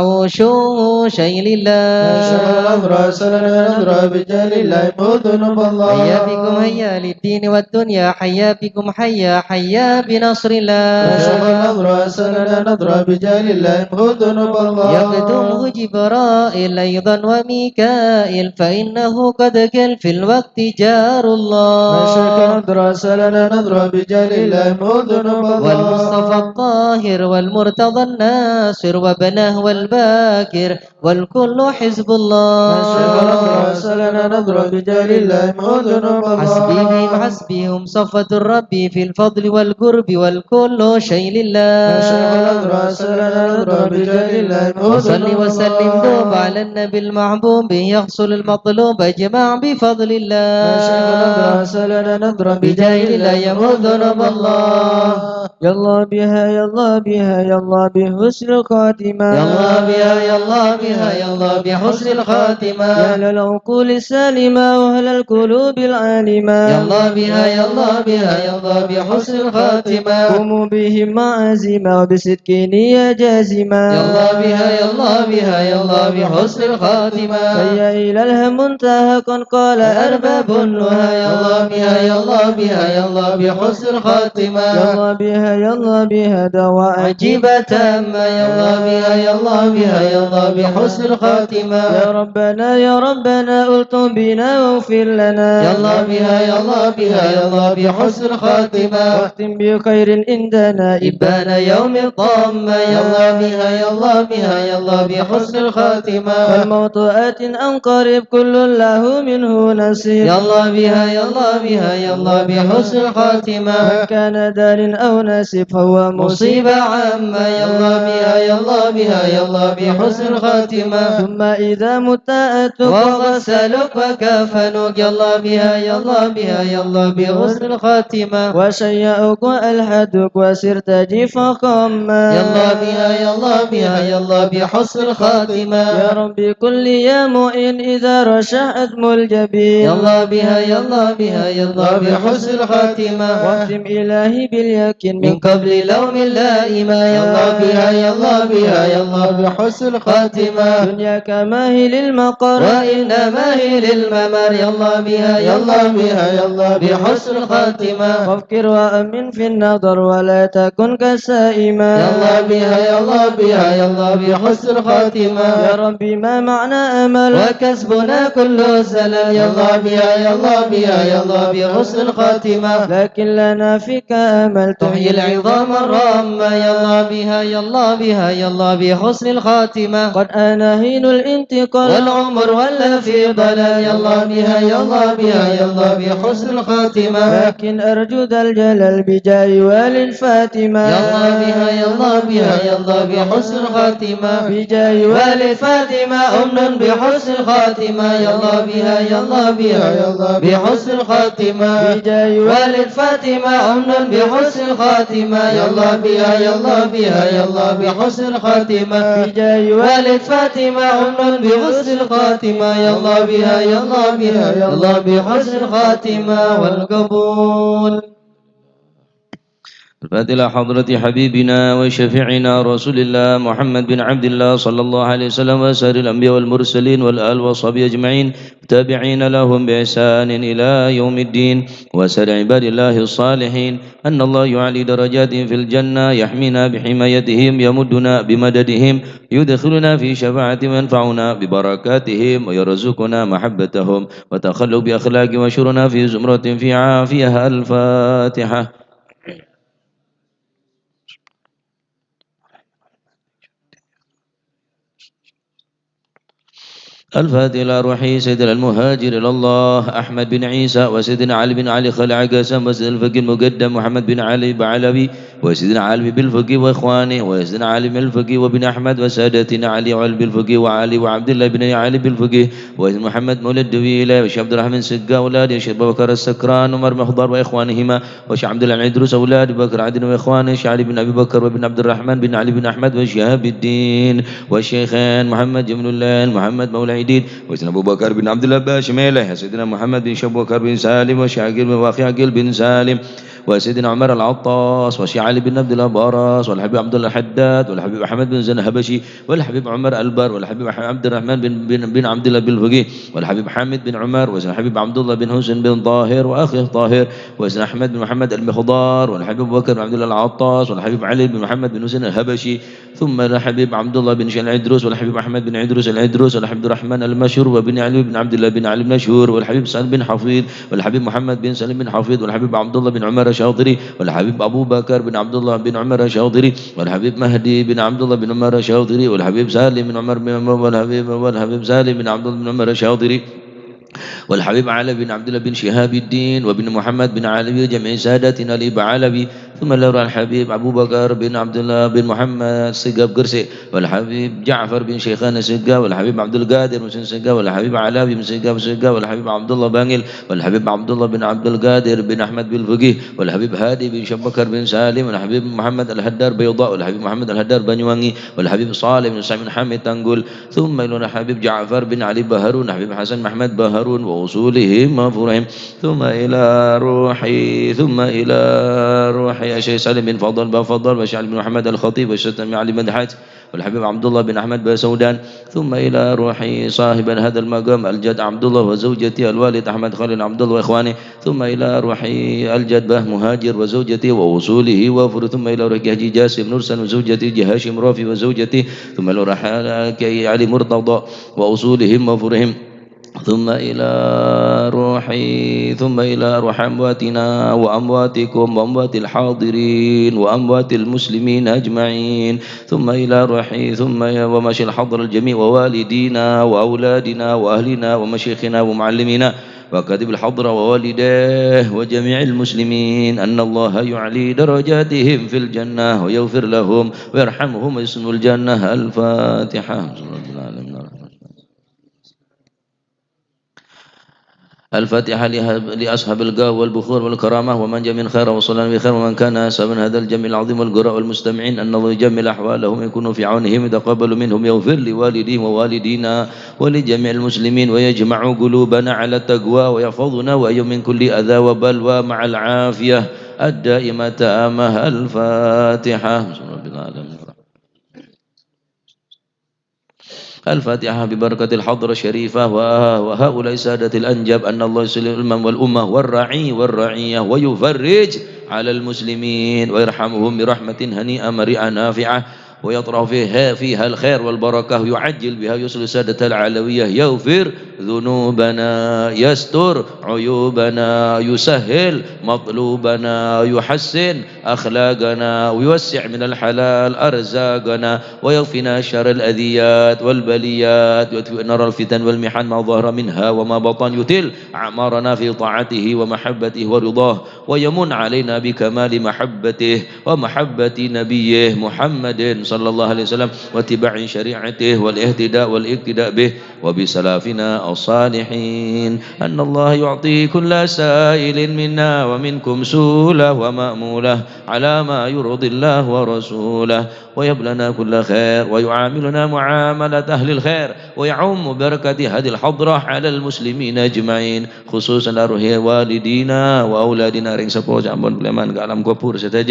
شيء لله نشاء نضرس لنا نضرب بجاه الله من ذنوب الله هيا بكم هيا للدين والدنيا حيا بكم حيا حيا بنصر الله نشاء نضرس لنا نضرب بجاه الله من ذنوب الله يقدمه جبرائيل أيضا وميكائيل فإنه قد قل في الوقت جار الله نشاء نضرس لنا نضرب بجاه الله من ذنوب الله والمصطفى الطاهر والمرتضى الناصر وبناه والباكر والكل حزب الله نشاء نضرس لنا نضرب بجاه الله من ذنوب الله حسبهم صفة الرب في الفضل والقرب والكل شيء لله نشاء نضرس لنا نضرب بجاه الله من وصل ذنوب وسلم الله دوب على النبي المحبوب يحصل المطلوب اجمع بفضل الله نشاء نضرس لنا نضرب بجاه الله يموت ذنوب الله يلا بها يلا بها يلا بحسن الخاتمة يلا بها يلا بها يلا بحسن الخاتمة يا للعقول السالمة وأهل القلوب العالمة يلا بها يلا بها يلا بحسن الخاتمة قوموا بهم معازمة وبصدق نية جازمة يلا بها يلا بها يلا بحسن الخاتمة هيا إلى المنتهى قد قال أرباب النهى يلا بها يلا بها يلا بحسن الخاتمة يلا بها دواء عجيبة تامة يلا بها يلا بها يلا بحسن الخاتمة يا ربنا ألطم بنا واغفر لنا يلا بها يلا بها يلا بحسن الخاتمة واختم بخير عندنا إبان يوم الطامة يلا بها يلا بها يلا بحسن الخاتمة والموت آت أن قريب كل له منه نصيب يلا بها يلا بها يلا بحسن الخاتمة من كان دار أو ناسب فهو مصيبة عامة يلا بها يلا بها يلا بحسن الخاتمة ثم إذا مت أتوب وغسلك وكفنك يلا بها يلا بها يلا بحسن الخاتمة وشيئك وألحدك وسرت جيفا خما يلا بها يلا بها يلا بحسن الخاتمة يا ربي كل يا معين إذا رشحت الجبين يلا بها يلا بها يلا بحسن الخاتمة واختم إلهي باليقين من قبل لوم اللائمة يلا بها يلا بها يلا بحسن الخاتمة دنياك ما هي للمقر وإنما هي للممر يلا بها يلا بها يلا بحسن الخاتمة وافكر وأمن في النظر ولا تكن كسائما يلا بها يلا بها يلا بحسن الخاتمة يا ربي ما معنى أمل وكسبنا كل زلل يلا بها يلا بها يلا بحسن الخاتمة لكن لنا فيك أمل تحيي العظام الرامة يلا بها يلا بها يلا بحسن الخاتمة قد آن حين الانتقال والعمر ولا في ضلال يلا بها يلا بها يلا بحسن الخاتمة لكن أرجو ذا الجلال بجاه وال فاتمة يلا بها يلا بها يلا بحسن الخاتمة بجاه وال فاتمة أمن بحسن الخاتمة يلا بها يلا بها يلا بحسن الخاتمة بجاه وال فاتمة أمن بحسن الخاتمة يلا بها يلا بها يلا بحسن الخاتمة بجاه وال فاتمة أمن بحسن الخاتمة يلا بها يلا بها يلا بحسن الخاتمة والقبول الفاتحة حضرة حبيبنا وشفيعنا رسول الله محمد بن عبد الله صلى الله عليه وسلم وسائر الأنبياء والمرسلين والآل والصحبه أجمعين تابعين لهم بإحسان إلى يوم الدين وسائر عباد الله الصالحين أن الله يعلي درجاتهم في الجنة يحمينا بحمايتهم يمدنا بمددهم يدخلنا في شفاعة وينفعنا ببركاتهم ويرزقنا محبتهم وتخلق بأخلاق وشرنا في زمرة في عافية. الفاتحة. الفاتحة إلى روحي سيدنا المهاجر إلى الله أحمد بن عيسى وسيدنا علي بن علي خلع قاسم وسيدنا الفقيه المقدم محمد بن علي بعلوي وسيدنا علي بالفقيه وإخوانه وسيدنا علي بن الفقيه وبن أحمد وسادتنا علي وعلي بالفقيه وعلي وعبد الله بن علي بالفقيه وسيدنا محمد مولد دويلة وشيخ عبد الرحمن سقا أولاد شيخ أبو بكر السكران ومر مخضر وإخوانهما وشيخ عبد الله العدروس أولاد بكر عدن وإخوانه شيخ علي بن أبي بكر وبن عبد الرحمن بن علي بن أحمد وشهاب الدين والشيخين محمد جمل الله محمد مولى وسيدنا أبو بكر بن عبد الله باشميله سيدنا محمد بن شبو بكر بن سالم وشاقل واخي عقيل بن سالم وسيدنا عمر العطاس وشي علي بن عبد الله باراس والحبيب عبد الله الحداد والحبيب احمد بن زين الهبشي والحبيب عمر البر والحبيب عبد الرحمن بن عبد الله بالفقيه والحبيب حامد بن عمر وسيدنا الحبيب عبد الله بن حسين بن طاهر واخيه طاهر وسيدنا احمد بن محمد المخضار والحبيب ابو بكر بن عبد الله العطاس والحبيب علي بن محمد بن حسين الهبشي ثم الحبيب عبد الله بن شيخ العدروس والحبيب احمد بن عدروس العدروس والحبيب الرحمن المشهور وبن علي بن عبد الله بن علي بن مشهور والحبيب سعد بن حفيظ والحبيب محمد بن سليم بن حفيظ والحبيب عبد الله بن عمر الشاطري والحبيب أبو بكر بن عبد الله بن عمر الشاطري والحبيب مهدي بن عبد الله بن عمر الشاطري والحبيب سالم بن عمر بن والحبيب سالم بن عبد الله بن عمر الشاطري والحبيب علي بن عبد الله بن شهاب الدين وبن محمد بن علي جميع سادتنا علي بعلوي ثم لورا الحبيب أبو بكر بن عبد الله بن محمد سقا بقرسي والحبيب جعفر بن شيخان سقا والحبيب عبد القادر بن سقا والحبيب علاوي بن سقا والحبيب عبد الله بانيل والحبيب عبد الله بن عبد القادر بن أحمد بالفقيه والحبيب هادي بن شبكر بن سالم والحبيب محمد الهدار بيضاء والحبيب محمد الهدار بنيواني والحبيب صالح بن سعيد بن حامد تنقل ثم لورا الحبيب جعفر بن علي بهرون الحبيب حسن محمد بهرون وأصولهم وفروعهم ثم إلى روحي يا شيخ سالم بن فضل بفضل وشعل بن محمد الخطيب والشتم علي بن حاج والحبيب عبد الله بن أحمد بسودان ثم إلى روحي صاحب هذا المقام الجد عبد الله وزوجتي الوالد أحمد خالد عبد الله وإخوانه ثم إلى روحي الجد به مهاجر وزوجتي ووصوله وفر ثم إلى روحي حجي جاسم نرسل وزوجتي جهاشم رافي وزوجتي ثم إلى روحي علي مرتضى وأصولهم وفرهم ثم إلى روح أمواتنا وأمواتكم وأموات الحاضرين وأموات المسلمين أجمعين ثم إلى روحي ثم ومشي الحضر الجميع ووالدينا وأولادنا وأهلنا ومشيخنا ومعلمينا وكاتب الحضر ووالديه وجميع المسلمين أن الله يعلي درجاتهم في الجنة ويغفر لهم ويرحمهم ويسن الجنة. الفاتحة. الفاتحة لأصحاب القهوة والبخور والكرامة ومن جاء من خير وصلنا بخير ومن كان سبب هذا الجمع العظيم والقراء والمستمعين أن الله يجمل أحوالهم يكونوا في عونهم يتقبل منهم يغفر لوالديهم ووالدينا ولجميع المسلمين ويجمع قلوبنا على التقوى ويحفظنا وأيهم من كل أذى وبلوى مع العافية الدائمة أمه. الفاتحة. الفاتحة ببركة الحضرة الشريفة وهؤلاء سادة الأنجب أن الله يسلم الأمم والأمة والرعية ويفرج على المسلمين ويرحمهم برحمة هنيئة مريئة نافعة ويطرح فيها الخير والبركة يعجل بها يصل سادة العلوية يغفر ذنوبنا يستر عيوبنا يسهل مطلوبنا يحسن أخلاقنا ويوسع من الحلال أرزاقنا ويغفنا شر الأذيات والبليات نرى الفتن والمحن ما ظهر منها وما بطن يتل أعمارنا في طاعته ومحبته ورضاه ويمن علينا بكمال محبته ومحبة نبيه محمد صلى الله عليه وسلم واتباع شريعته والاقتداء به وبسلافنا الصالحين أن الله يعطي كل سائل منا ومنكم سؤله ومأموله على ما يرضي الله ورسوله ويبلنا كل خير ويعاملنا معاملة أهل الخير ويعم بركة هذه الحضرة على المسلمين أجمعين خصوصا أرواح والدينا وأولادنا ring sepo jambon bleman ke alam kubur saja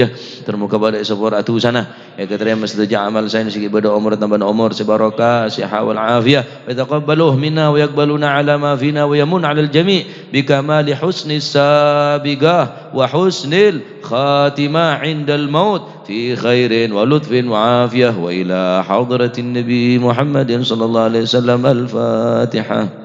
termuka pada sepo ratu sana ya keterima sejak amal saya segi pada umur tambah umur sebarokah siha wal afiyah wa taqabbaluhu minna wa yaqbaluna ala ma fina wa yamun ala al jami' bikamali husni sabiqah wa husnil khatimah 'inda al maut fi khairin wa lutfin wa afiyah wa ila hadratin nabi Muhammadin sallallahu alaihi wasallam al fatihah.